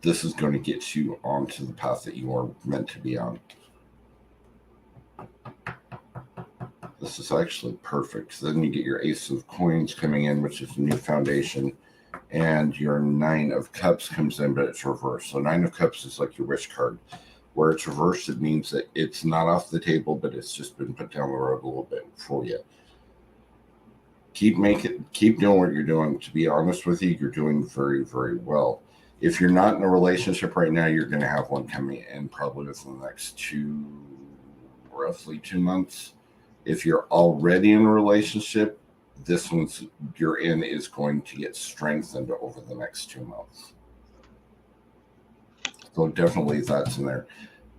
This is going to get you onto the path that you are meant to be on. This is actually perfect. Then you get your Ace of Coins coming in, which is a new foundation. And your Nine of Cups comes in, but it's reversed. So Nine of Cups is like your wish card. Where it's reversed, it means that it's not off the table, but it's just been put down the road a little bit for you. Keep doing what you're doing. To be honest with you, you're doing very, very well. If you're not in a relationship right now, you're going to have one coming in probably within the next roughly 2 months. If you're already in a relationship, this one's you're in is going to get strengthened over the next 2 months. So definitely that's in there.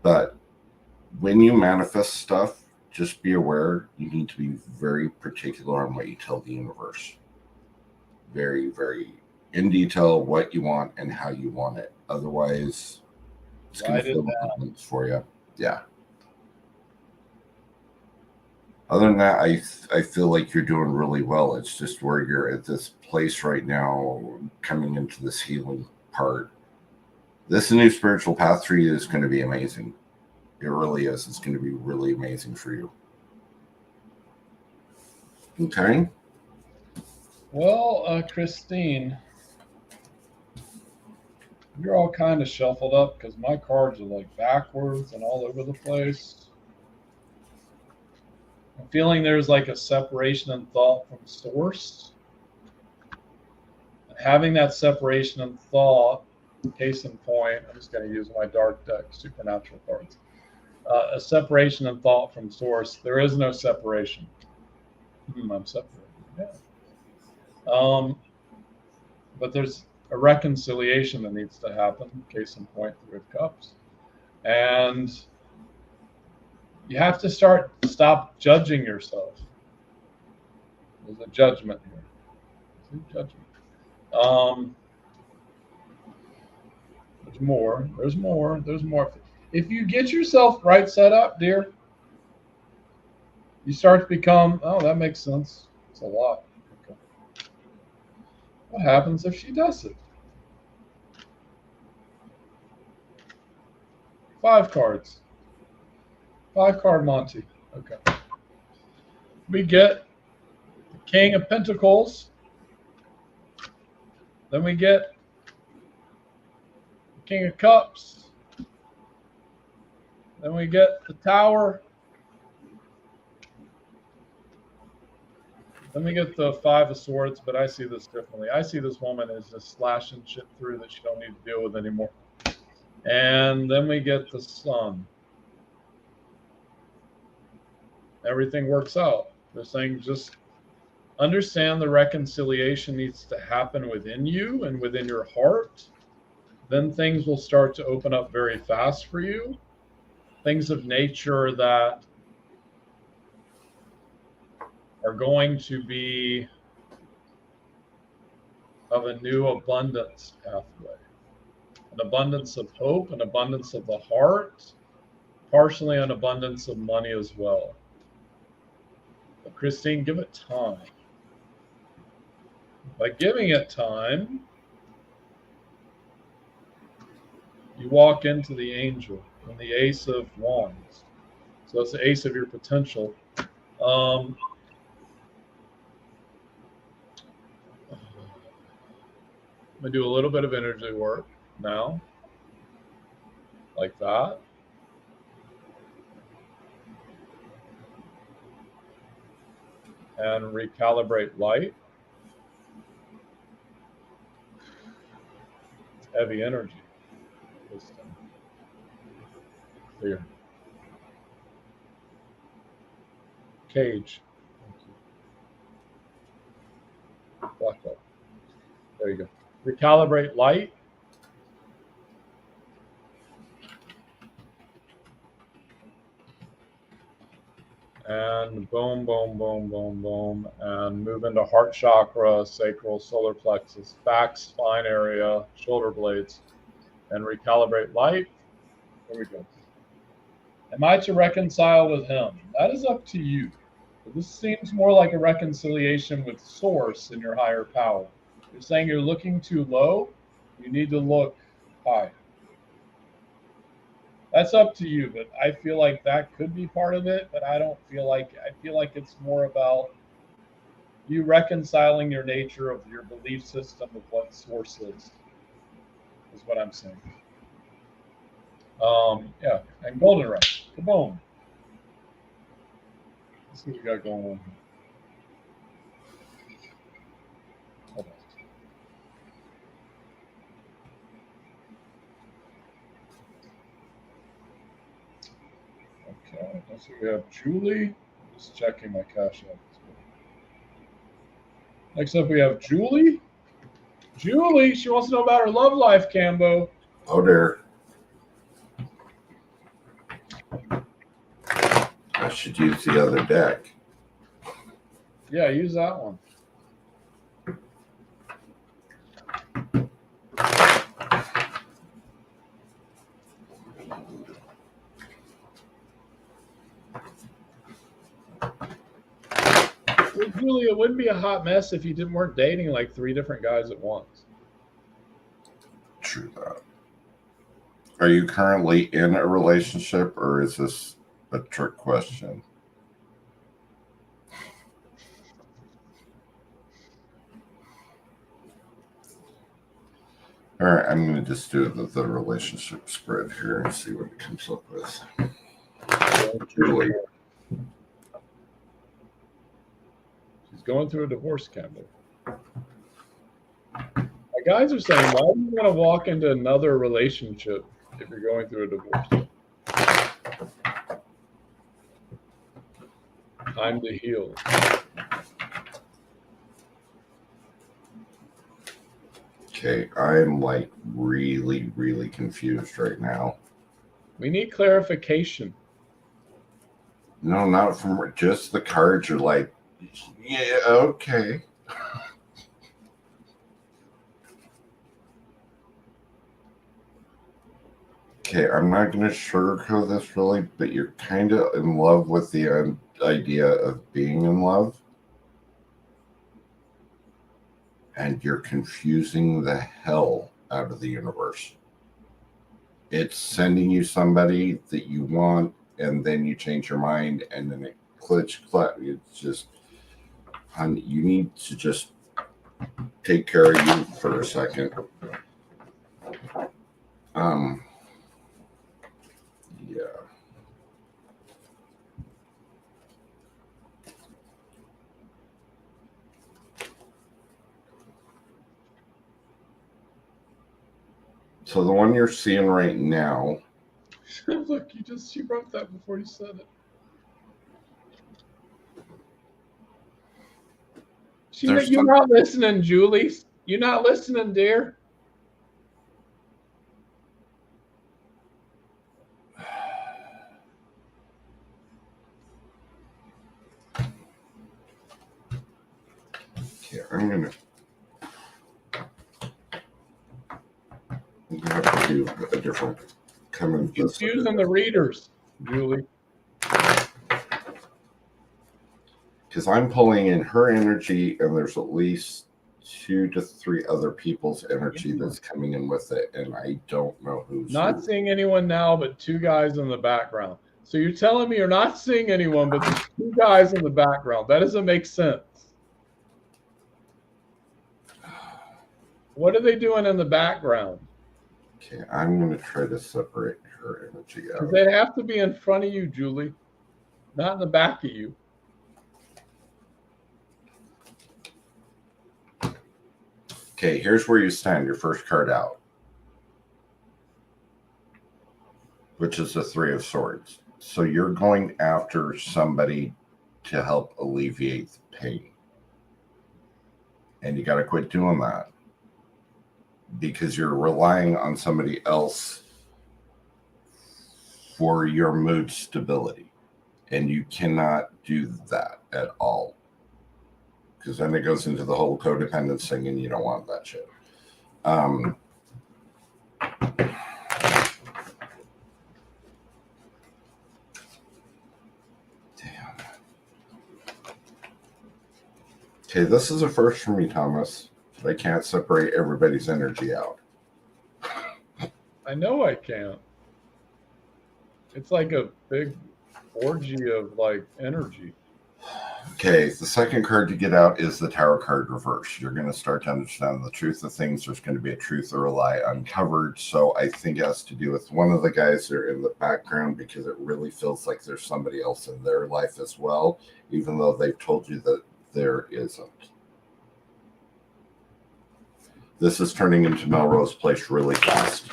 But when you manifest stuff, just be aware you need to be very particular on what you tell the universe. Very, very in detail what you want and how you want it. Otherwise, it's going to fill the for you. Yeah. Other than that, I feel like you're doing really well. It's just where you're at this place right now, coming into this healing part. This new spiritual path for you is going to be amazing. It really is. It's going to be really amazing for you. Okay. Well, Christine, you're all kind of shuffled up because my cards are like backwards and all over the place. I'm feeling there's like a separation in thought from source. And having that separation in thought, case in point, I'm just going to use my dark deck supernatural cards. a separation in thought from source. There is no separation. I'm separated. Yeah. But there's a reconciliation that needs to happen. Case in point, Three of Cups, and you have to stop judging yourself. There's a judgment here. There's a judgment. There's more. There's more. There's more. If you get yourself right set up, dear, you start to become, oh, that makes sense. It's a lot. Okay. What happens if she does it? 5 cards. 5-card Monty. Okay. We get the King of Pentacles. Then we get the King of Cups. Then we get the Tower. Then we get the 5 of Swords, but I see this differently. I see this woman as just slashing shit through that she don't need to deal with anymore. And then we get the Sun. Everything works out. They're saying just understand the reconciliation needs to happen within you and within your heart. Then things will start to open up very fast for you. Things of nature that are going to be of a new abundance pathway. An abundance of hope, an abundance of the heart, partially an abundance of money as well. But Christine, give it time. By giving it time, you walk into the angel and the Ace of Wands. So that's the ace of your potential. I'm going to do a little bit of energy work now, like that. And recalibrate light. It's heavy energy this time. Clear. Cage. Black belt. There you go. Recalibrate light. And boom, boom, boom, boom, boom. And move into heart chakra, sacral, solar plexus, back, spine area, shoulder blades. And recalibrate light. There we go. Am I to reconcile with him? That is up to you. But this seems more like a reconciliation with source in your higher power. You're saying you're looking too low. You need to look high. That's up to you, but I feel like that could be part of it, but I feel like it's more about you reconciling your nature of your belief system of what source is what I'm saying. Yeah, and golden rush. Kaboom. Let's see what we got going on here. Hold on. Okay, so we have Julie. Just checking my cash.app. Next up, we have Julie. Julie, she wants to know about her love life, Cambo. Oh, dear. I should use the other deck. Yeah, use that one. Well, Julie, it wouldn't be a hot mess if you weren't dating like 3 different guys at once. True that. Are you currently in a relationship, or is this a trick question? All right, I'm going to just do the relationship spread here and see what it comes up with. Julie. She's going through a divorce, Cambo. My guys are saying, why do you want to walk into another relationship if you're going through a divorce? Time to heal. Okay, I'm like really, really confused right now. We need clarification. No, not from just the cards. Are like, yeah, okay. Okay, I'm not going to sugarcoat this really, but you're kind of in love with the idea of being in love. And you're confusing the hell out of the universe. It's sending you somebody that you want, and then you change your mind, and then it clicks. It's just, honey, you need to just take care of you for a second. Yeah. So the one you're seeing right now. Look, you wrote that before you said it. You're not listening, Julie. You're not listening, dear. Okay, I'm gonna have to do a different comment. Confusing the readers, Julie. Because I'm pulling in her energy, and there's at least 2 to 3 other people's energy that's coming in with it, and I don't know who's not seeing anyone now, but 2 guys in the background. So you're telling me you're not seeing anyone, but there's 2 guys in the background. That doesn't make sense. What are they doing in the background? Okay, I'm going to try to separate her energy out. They have to be in front of you, Julie, not in the back of you. Okay, here's where you stand, your first card out, which is the 3 of Swords. So you're going after somebody to help alleviate the pain. And you got to quit doing that, because you're relying on somebody else for your mood stability. And you cannot do that at all, because then it goes into the whole codependence thing, and you don't want that shit. Damn. Okay, this is a first for me, Thomas. I can't separate everybody's energy out. I know I can't. It's like a big orgy of like energy. Okay, the second card to get out is the Tower card reverse. You're going to start to understand the truth of things. There's going to be a truth or a lie uncovered. So I think it has to do with one of the guys that are in the background, because it really feels like there's somebody else in their life as well, even though they've told you that there isn't. This is turning into Melrose Place really fast.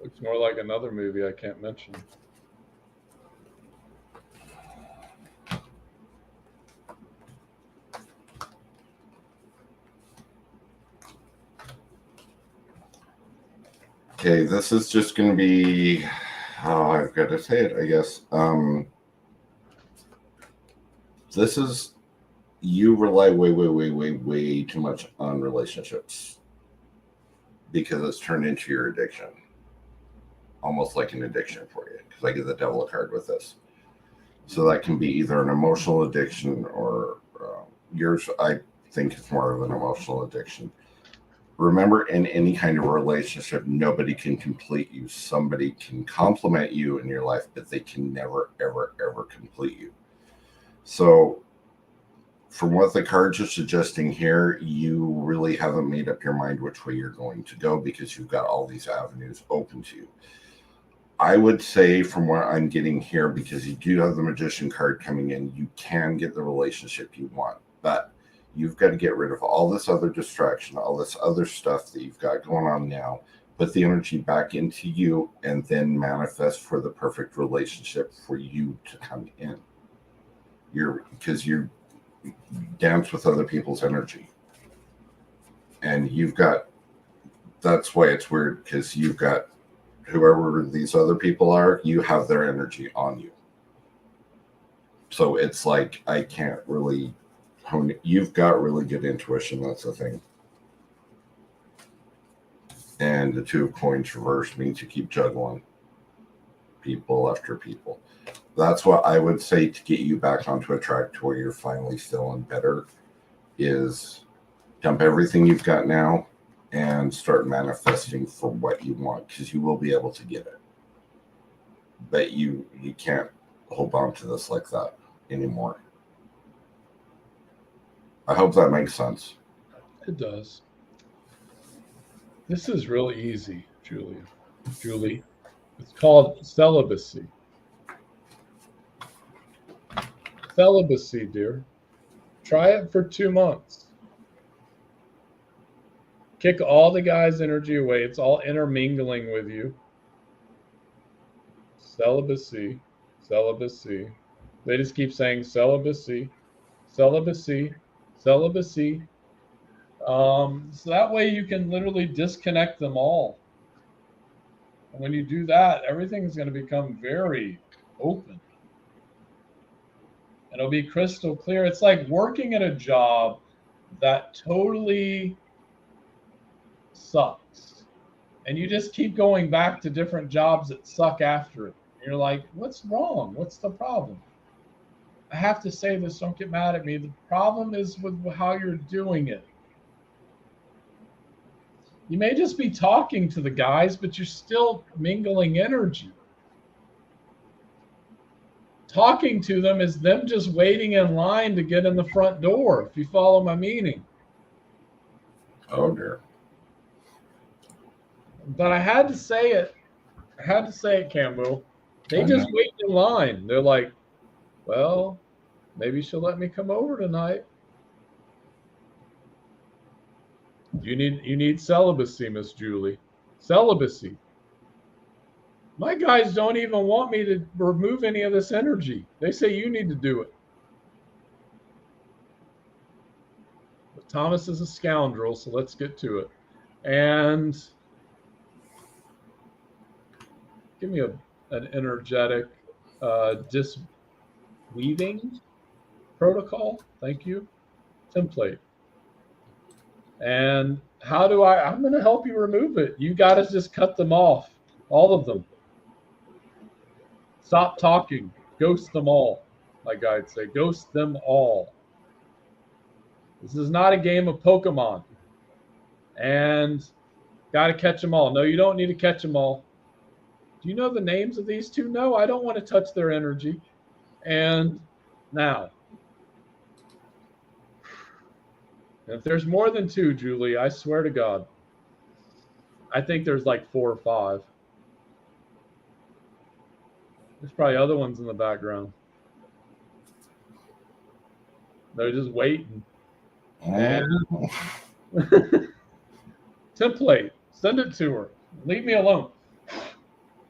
Looks more like another movie I can't mention. Okay, this is just going to be, I've got to say it, I guess. This is, you rely way too much on relationships, because it's turned into your addiction. Almost like an addiction for you, because I get the Devil card with this. So that can be either an emotional addiction or yours, I think it's more of an emotional addiction. Remember, in any kind of relationship, nobody can complete you. Somebody can complement you in your life, but they can never, ever complete you. So from what the cards are suggesting here, you really haven't made up your mind which way you're going to go, because you've got all these avenues open to you. I would say, from what I'm getting here, because you do have the Magician card coming in, you can get the relationship you want, but you've got to get rid of all this other distraction, all this other stuff that you've got going on now, put the energy back into you, and then manifest for the perfect relationship for you to come in. Because you dance with other people's energy. And that's why it's weird, because you've got whoever these other people are, you have their energy on you. So it's like, I can't really hone it. You've got really good intuition, that's the thing. And the two of coins reverse means you keep juggling people after people. That's what I would say to get you back onto a track to where you're finally feeling better, is dump everything you've got now and start manifesting for what you want, because you will be able to get it. But you can't hold on to this like that anymore. I hope that makes sense. It does. This is really easy, Julie. It's called celibacy. Celibacy, dear. Try it for 2 months. Kick all the guy's energy away. It's all intermingling with you. Celibacy. They just keep saying celibacy. So that way you can literally disconnect them all. And when you do that, everything's going to become very open. And it'll be crystal clear. It's like working at a job that totally sucks. And you just keep going back to different jobs that suck after it. And you're like, what's wrong? What's the problem? I have to say this, don't get mad at me. The problem is with how you're doing it. You may just be talking to the guys, but you're still mingling energy. Talking to them is them just waiting in line to get in the front door, if you follow my meaning. Oh, dear. But I had to say it. Cambo. They just wait in line. They're like, well, maybe she'll let me come over tonight. You need celibacy, Miss Julie. Celibacy. My guys don't even want me to remove any of this energy. They say you need to do it. But Thomas is a scoundrel, so let's get to it. And give me an energetic disweaving protocol. Thank you. Template. And I'm going to help you remove it. You got to just cut them off. All of them. Stop talking. Ghost them all. My guides say, ghost them all. This is not a game of Pokemon. And got to catch them all. No, you don't need to catch them all. Do you know the names of these two? No, I don't want to touch their energy. And now, if there's more than 2, Julie, I swear to God, I think there's like 4 or 5. There's probably other ones in the background. They're just waiting. And template, send it to her. Leave me alone.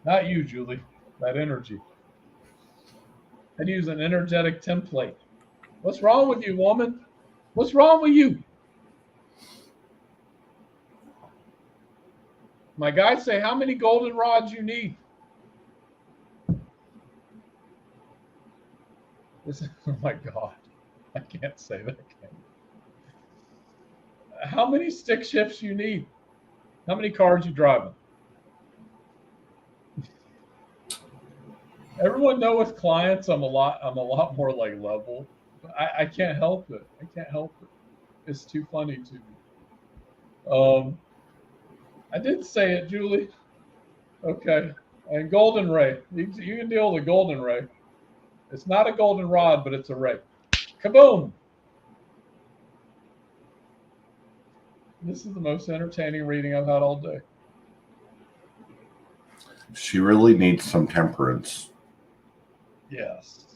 Not you, Julie. That energy. I'd use an energetic template. What's wrong with you, woman? What's wrong with you? My guys say, how many golden rods you need? Oh my God. I can't say that. How many stick shifts you need? How many cars you driving? Everyone know with clients, I'm a lot more like level. I can't help it. It's too funny to me. I did say it, Julie. Okay. And golden ray. You can deal with a golden ray. It's not a golden rod, but it's a ray. Kaboom! This is the most entertaining reading I've had all day. She really needs some temperance. Yes.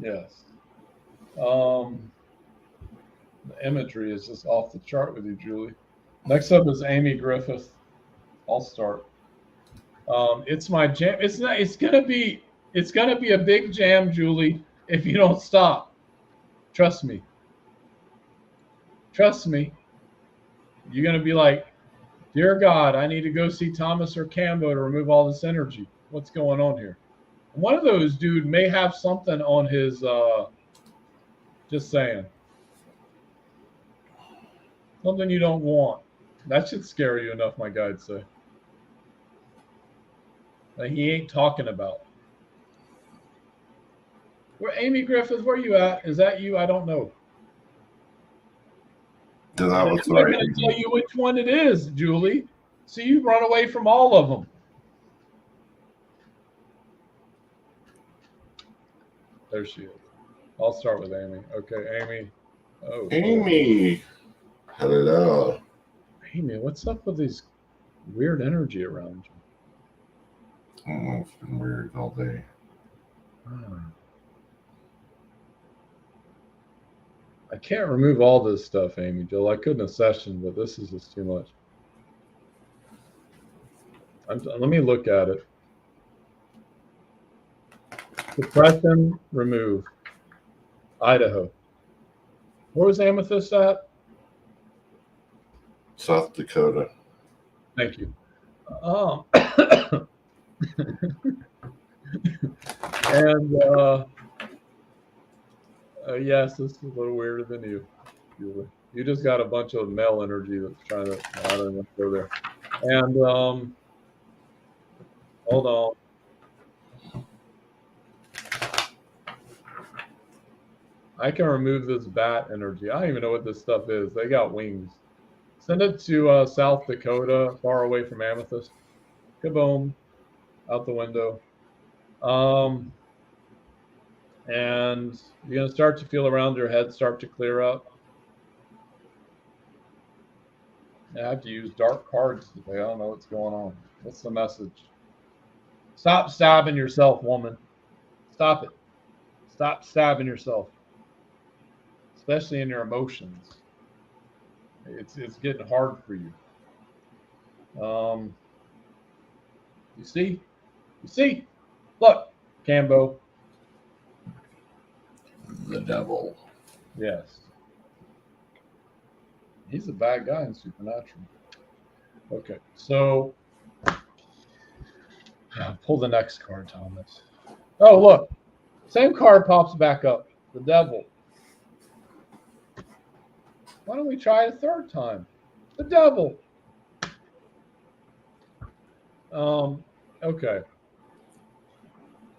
The imagery is just off the chart with you, Julie. Next up is Amy Griffith. I'll start. It's my jam. It's not. It's gonna be. It's gonna be a big jam, Julie. If you don't stop, trust me. Trust me. You're gonna be like, dear God, I need to go see Thomas or Cambo to remove all this energy. What's going on here? One of those dude may have something on his. Just saying. Something you don't want. That should scare you enough, my guy'd say. That he ain't talking about. Where Amy Griffith, where you at? Is that you? I don't know. So that was I'm going to tell you which one it is, Julie. So you run away from all of them. There she is. I'll start with Amy. Okay, Amy. Oh, Amy. Hello. Amy, what's up with these weird energy around you? I don't know, it's been weird all day. I can't remove all this stuff, Amy Jill. I could in a session, but this is just too much. Let me look at it. Depression, remove. Idaho. Where was Amethyst at? South Dakota. Thank you. And yes, this is a little weirder than you. You just got a bunch of male energy that's trying to. I don't know, go there. And hold on. I can remove this bat energy. I don't even know what this stuff is. They got wings. Send it to South Dakota, far away from Amethyst. Kaboom. Out the window. And you're going to start to feel around your head start to clear up. I have to use dark cards today. I don't know what's going on. What's the message? Stop stabbing yourself, woman. Stop it. Stop stabbing yourself. Especially in your emotions. It's getting hard for you. You see? You see? Look, Cambo. The devil. Yes. He's a bad guy in Supernatural. Okay, so pull the next card, Thomas. Oh, look. Same card pops back up. The devil. Why don't we try it a third time? The devil. Okay.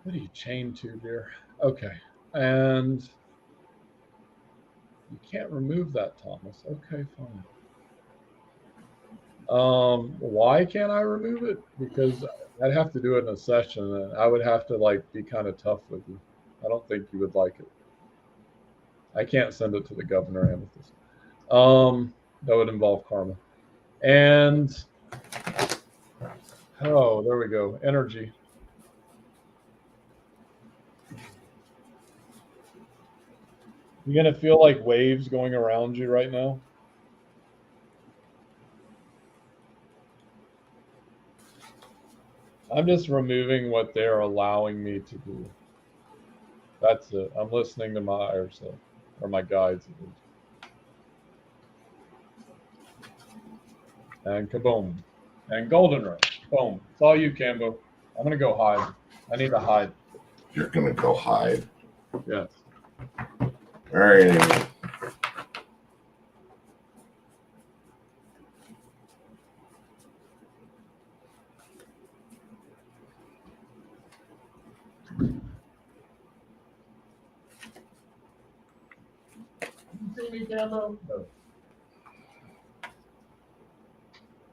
What are you chained to, dear? Okay. And you can't remove that, Thomas. Okay, fine. Why can't I remove it? Because I'd have to do it in a session, and I would have to like be kind of tough with you. I don't think you would like it. I can't send it to the governor, Amethyst. That would involve karma. And oh, there we go. Energy. You're gonna feel like waves going around you right now. I'm just removing what they're allowing me to do. That's it. I'm listening to my higher self, or my guides. And kaboom. And goldenrod. Boom. It's all you, Cambo. I'm going to go hide. I need to hide. You're going to go hide. Yes. All right, Amy. You see me, Cambo? No.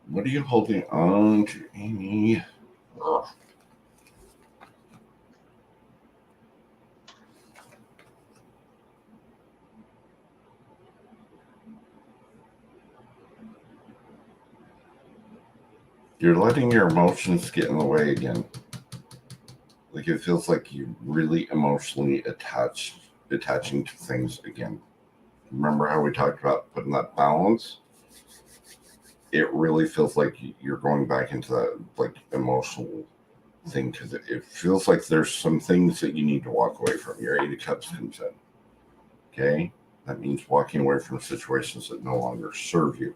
What are you holding on to, Amy? Ugh. You're letting your emotions get in the way again. Like it feels like you're really emotionally attaching to things again. Remember how we talked about putting that balance? it really feels like you're going back into that like emotional thing, because it feels like there's some things that you need to walk away from. Your 8 of Cups comes in. Okay? That means walking away from situations that no longer serve you.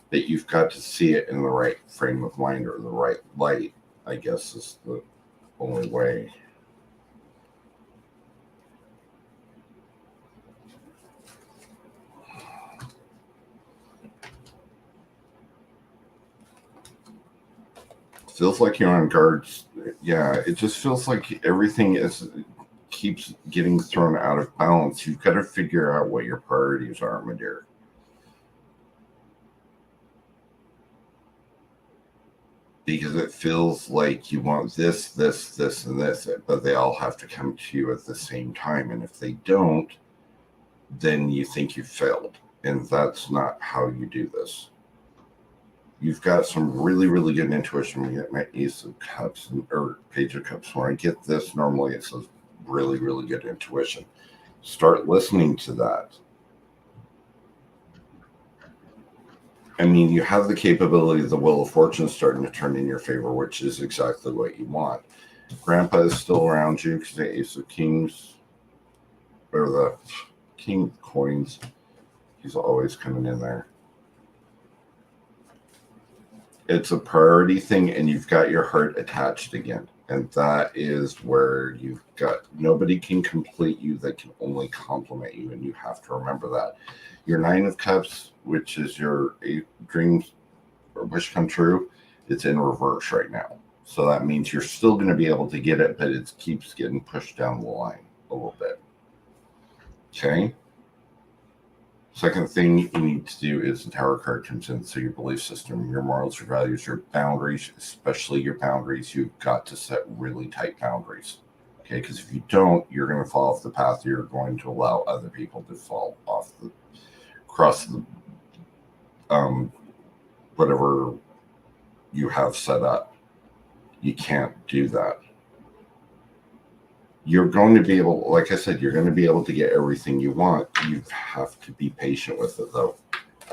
That you've got to see it in the right frame of mind or the right light, I guess, is the only way. Feels like you're on guard. Yeah, it just feels like everything keeps getting thrown out of balance. You've got to figure out what your priorities are, my dear. Because it feels like you want this, this, this, and this, but they all have to come to you at the same time. And if they don't, then you think you failed. And that's not how you do this. You've got some really, really good intuition when you get my Ace of Cups or Page of Cups. When I get this, normally it says really, really good intuition. Start listening to that. I mean, you have the capability of the Wheel of Fortune starting to turn in your favor, which is exactly what you want. Grandpa is still around you because the Ace of Kings, or the King of Coins, he's always coming in there. It's a priority thing, and you've got your heart attached again. And that is where you've got, nobody can complete you, they can only compliment you, and you have to remember that. Your 9 of Cups, which is your dreams or wish come true, it's in reverse right now. So that means you're still going to be able to get it, but it keeps getting pushed down the line a little bit. Okay? Second thing you need to do is the Tower card comes in. So your belief system, your morals, your values, your boundaries, especially your boundaries, you've got to set really tight boundaries. Okay? Because if you don't, you're going to fall off the path. You're going to allow other people to fall off the across the whatever you have set up. You can't do that. You're going to be able, like I said, you're going to be able to get everything you want. You have to be patient with it, though.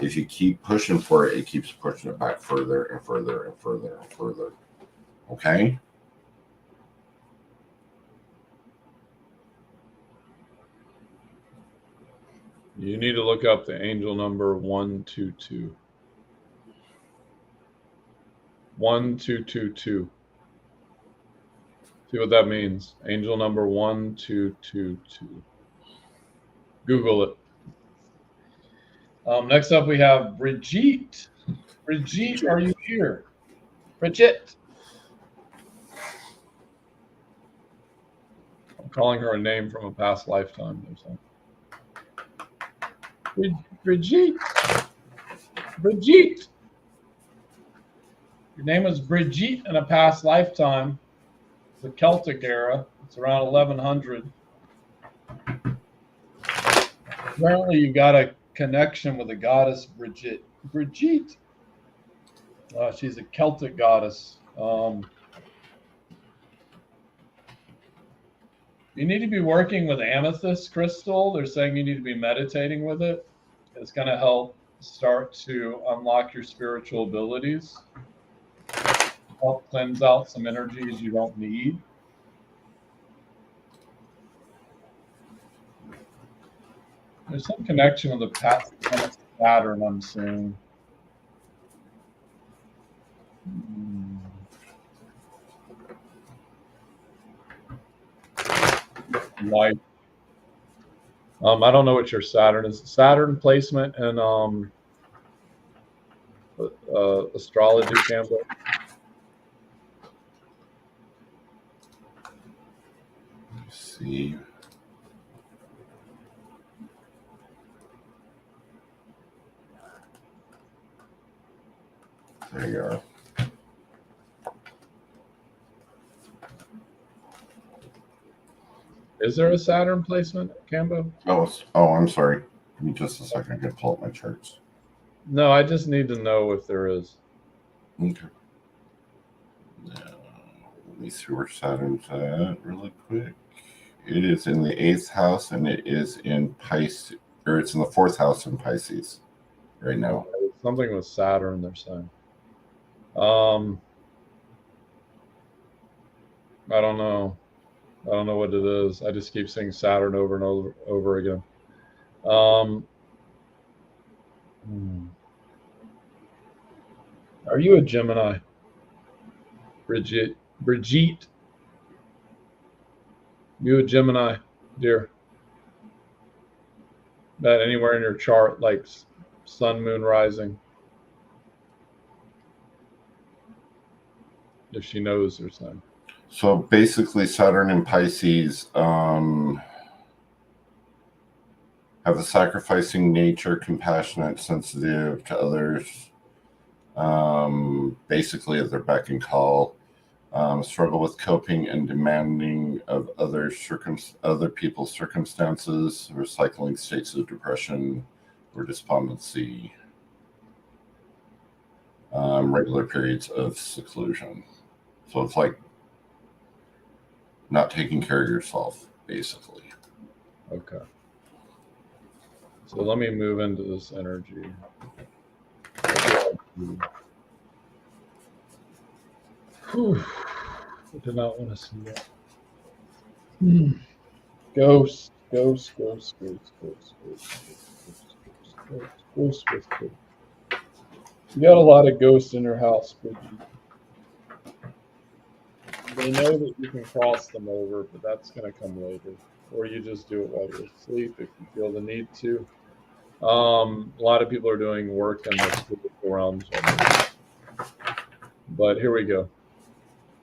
If you keep pushing for it, it keeps pushing it back further and further and further and further. Okay? You need to look up the angel number 122. 1222. See what that means. Angel number 1222. Google it. Next up, we have Brigitte. Brigitte, are you here? Brigitte. I'm calling her a name from a past lifetime or something. Brigitte. Brigitte. Your name was Brigitte in a past lifetime. It's the Celtic era. It's around 1100. Apparently, you got a connection with the goddess Brigitte. Brigitte. She's a Celtic goddess. You need to be working with amethyst crystal. They're saying you need to be meditating with it. It's going to help start to unlock your spiritual abilities. Help cleanse out some energies you don't need. There's some connection with the past Saturn I'm seeing. Light. I don't know what your Saturn is. Saturn placement and astrology, Cambo. Let's see. There you are. Is there a Saturn placement, Cambo? Oh, I'm sorry. Give me just a second. I can pull up my charts. No, I just need to know if there is. Okay. Now, let me see where Saturn's at really quick. It is in the 8th house, and it is in Pisces, or it's in the 4th house in Pisces right now. Something with Saturn, they're saying. I don't know. I don't know what it is. I just keep seeing Saturn over and over again. Are you a Gemini? Brigitte? You a Gemini, dear? That anywhere in your chart, like sun, moon, rising? If she knows her sign. So basically, Saturn and Pisces have a sacrificing nature, compassionate, sensitive to others, basically at their beck and call, struggle with coping and demanding of other people's circumstances, recycling states of depression or despondency, regular periods of seclusion. So it's like not taking care of yourself, basically. Okay. So let me move into this energy. Whew. I did not want to see that. Ghost. You got a lot of ghosts in your house, Bridget. They know that you can cross them over, but that's going to come later. Or you just do it while you're asleep if you feel the need to. A lot of people are doing work in the spiritual realms. But here we go.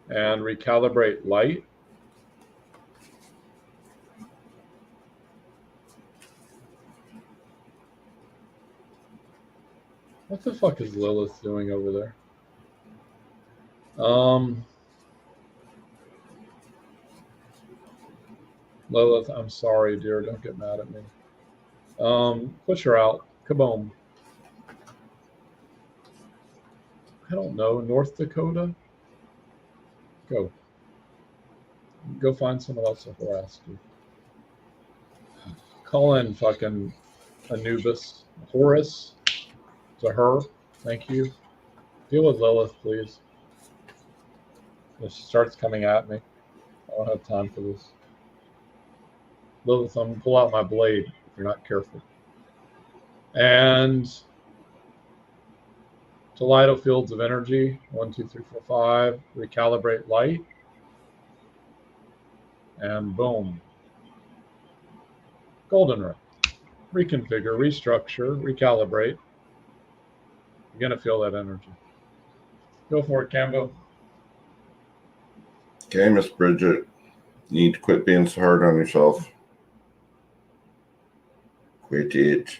And recalibrate light. What the fuck is Lilith doing over there? Lilith, I'm sorry, dear. Don't get mad at me. Push her out. Kaboom. I don't know. North Dakota? Go. Go find someone else to harass you. Call in fucking Anubis. Horus. To her. Thank you. Deal with Lilith, please. If she starts coming at me, I don't have time for this. Lilith, I'm going to pull out my blade if you're not careful. And Toledo fields of energy. 1, 2, 3, 4, 5. Recalibrate light. And boom. Golden ring. Reconfigure, restructure, recalibrate. You're going to feel that energy. Go for it, Cambo. Okay, Miss Bridget. You need to quit being so hard on yourself. Quit it.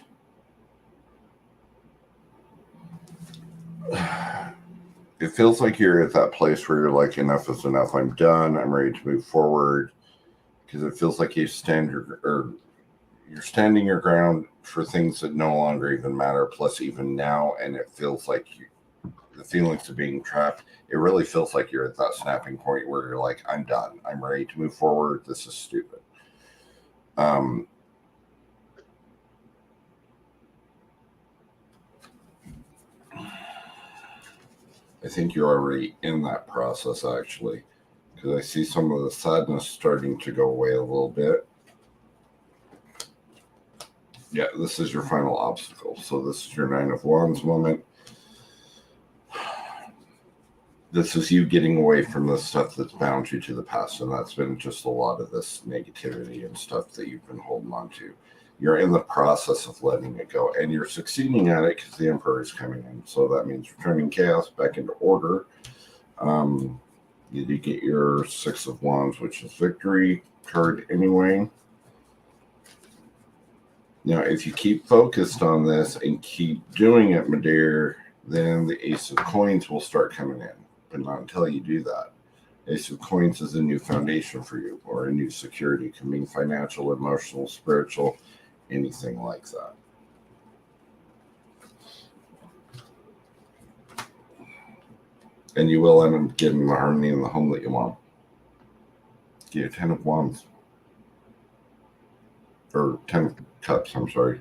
It feels like you're at that place where you're like, enough is enough. I'm done. I'm ready to move forward. Because it feels like you're standing your ground for things that no longer even matter. Plus, even now, and it feels like the feelings of being trapped. It really feels like you're at that snapping point where you're like, I'm done. I'm ready to move forward. This is stupid. I think you're already in that process, actually, because I see some of the sadness starting to go away a little bit. Yeah, this is your final obstacle. So this is your 9 of Wands moment. This is you getting away from the stuff that's bound you to the past, and that's been just a lot of this negativity and stuff that you've been holding on to. You're in the process of letting it go, and you're succeeding at it because the Emperor is coming in. So that means returning chaos back into order. You do get your 6 of Wands, which is victory card anyway. Now, if you keep focused on this and keep doing it, my dear, then the Ace of Coins will start coming in. But not until you do that. Ace of Coins is a new foundation for you, or a new security. It can mean financial, emotional, spiritual, anything like that. And you will end up getting the harmony in the home that you want. Get your 10 of Wands. Or 10 of Cups, I'm sorry.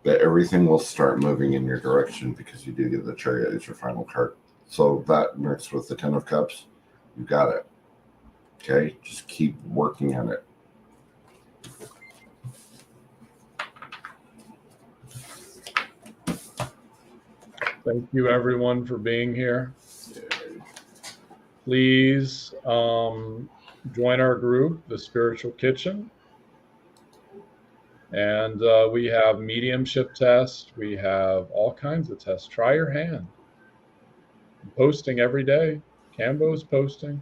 That everything will start moving in your direction because you do get the Chariot as your final card. So that mixed with the Ten of Cups, you got it. Okay, just keep working at it. Thank you, everyone, for being here. Please join our group, The Spiritual Kitchen. And we have mediumship tests. We have all kinds of tests. Try your hand. I'm posting every day. Cambo's posting.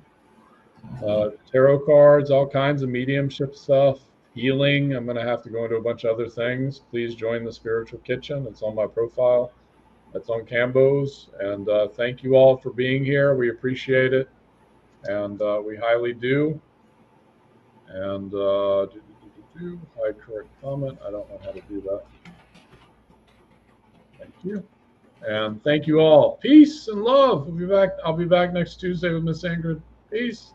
Tarot cards, all kinds of mediumship stuff. Healing. I'm going to have to go into a bunch of other things. Please join The Spiritual Kitchen. It's on my profile. That's on Cambo's. And thank you all for being here. We appreciate it. And we highly do. And hide correct comment. I don't know how to do that. Thank you. And thank you all. Peace and love. We'll be back. I'll be back next Tuesday with Miss Ingrid. Peace.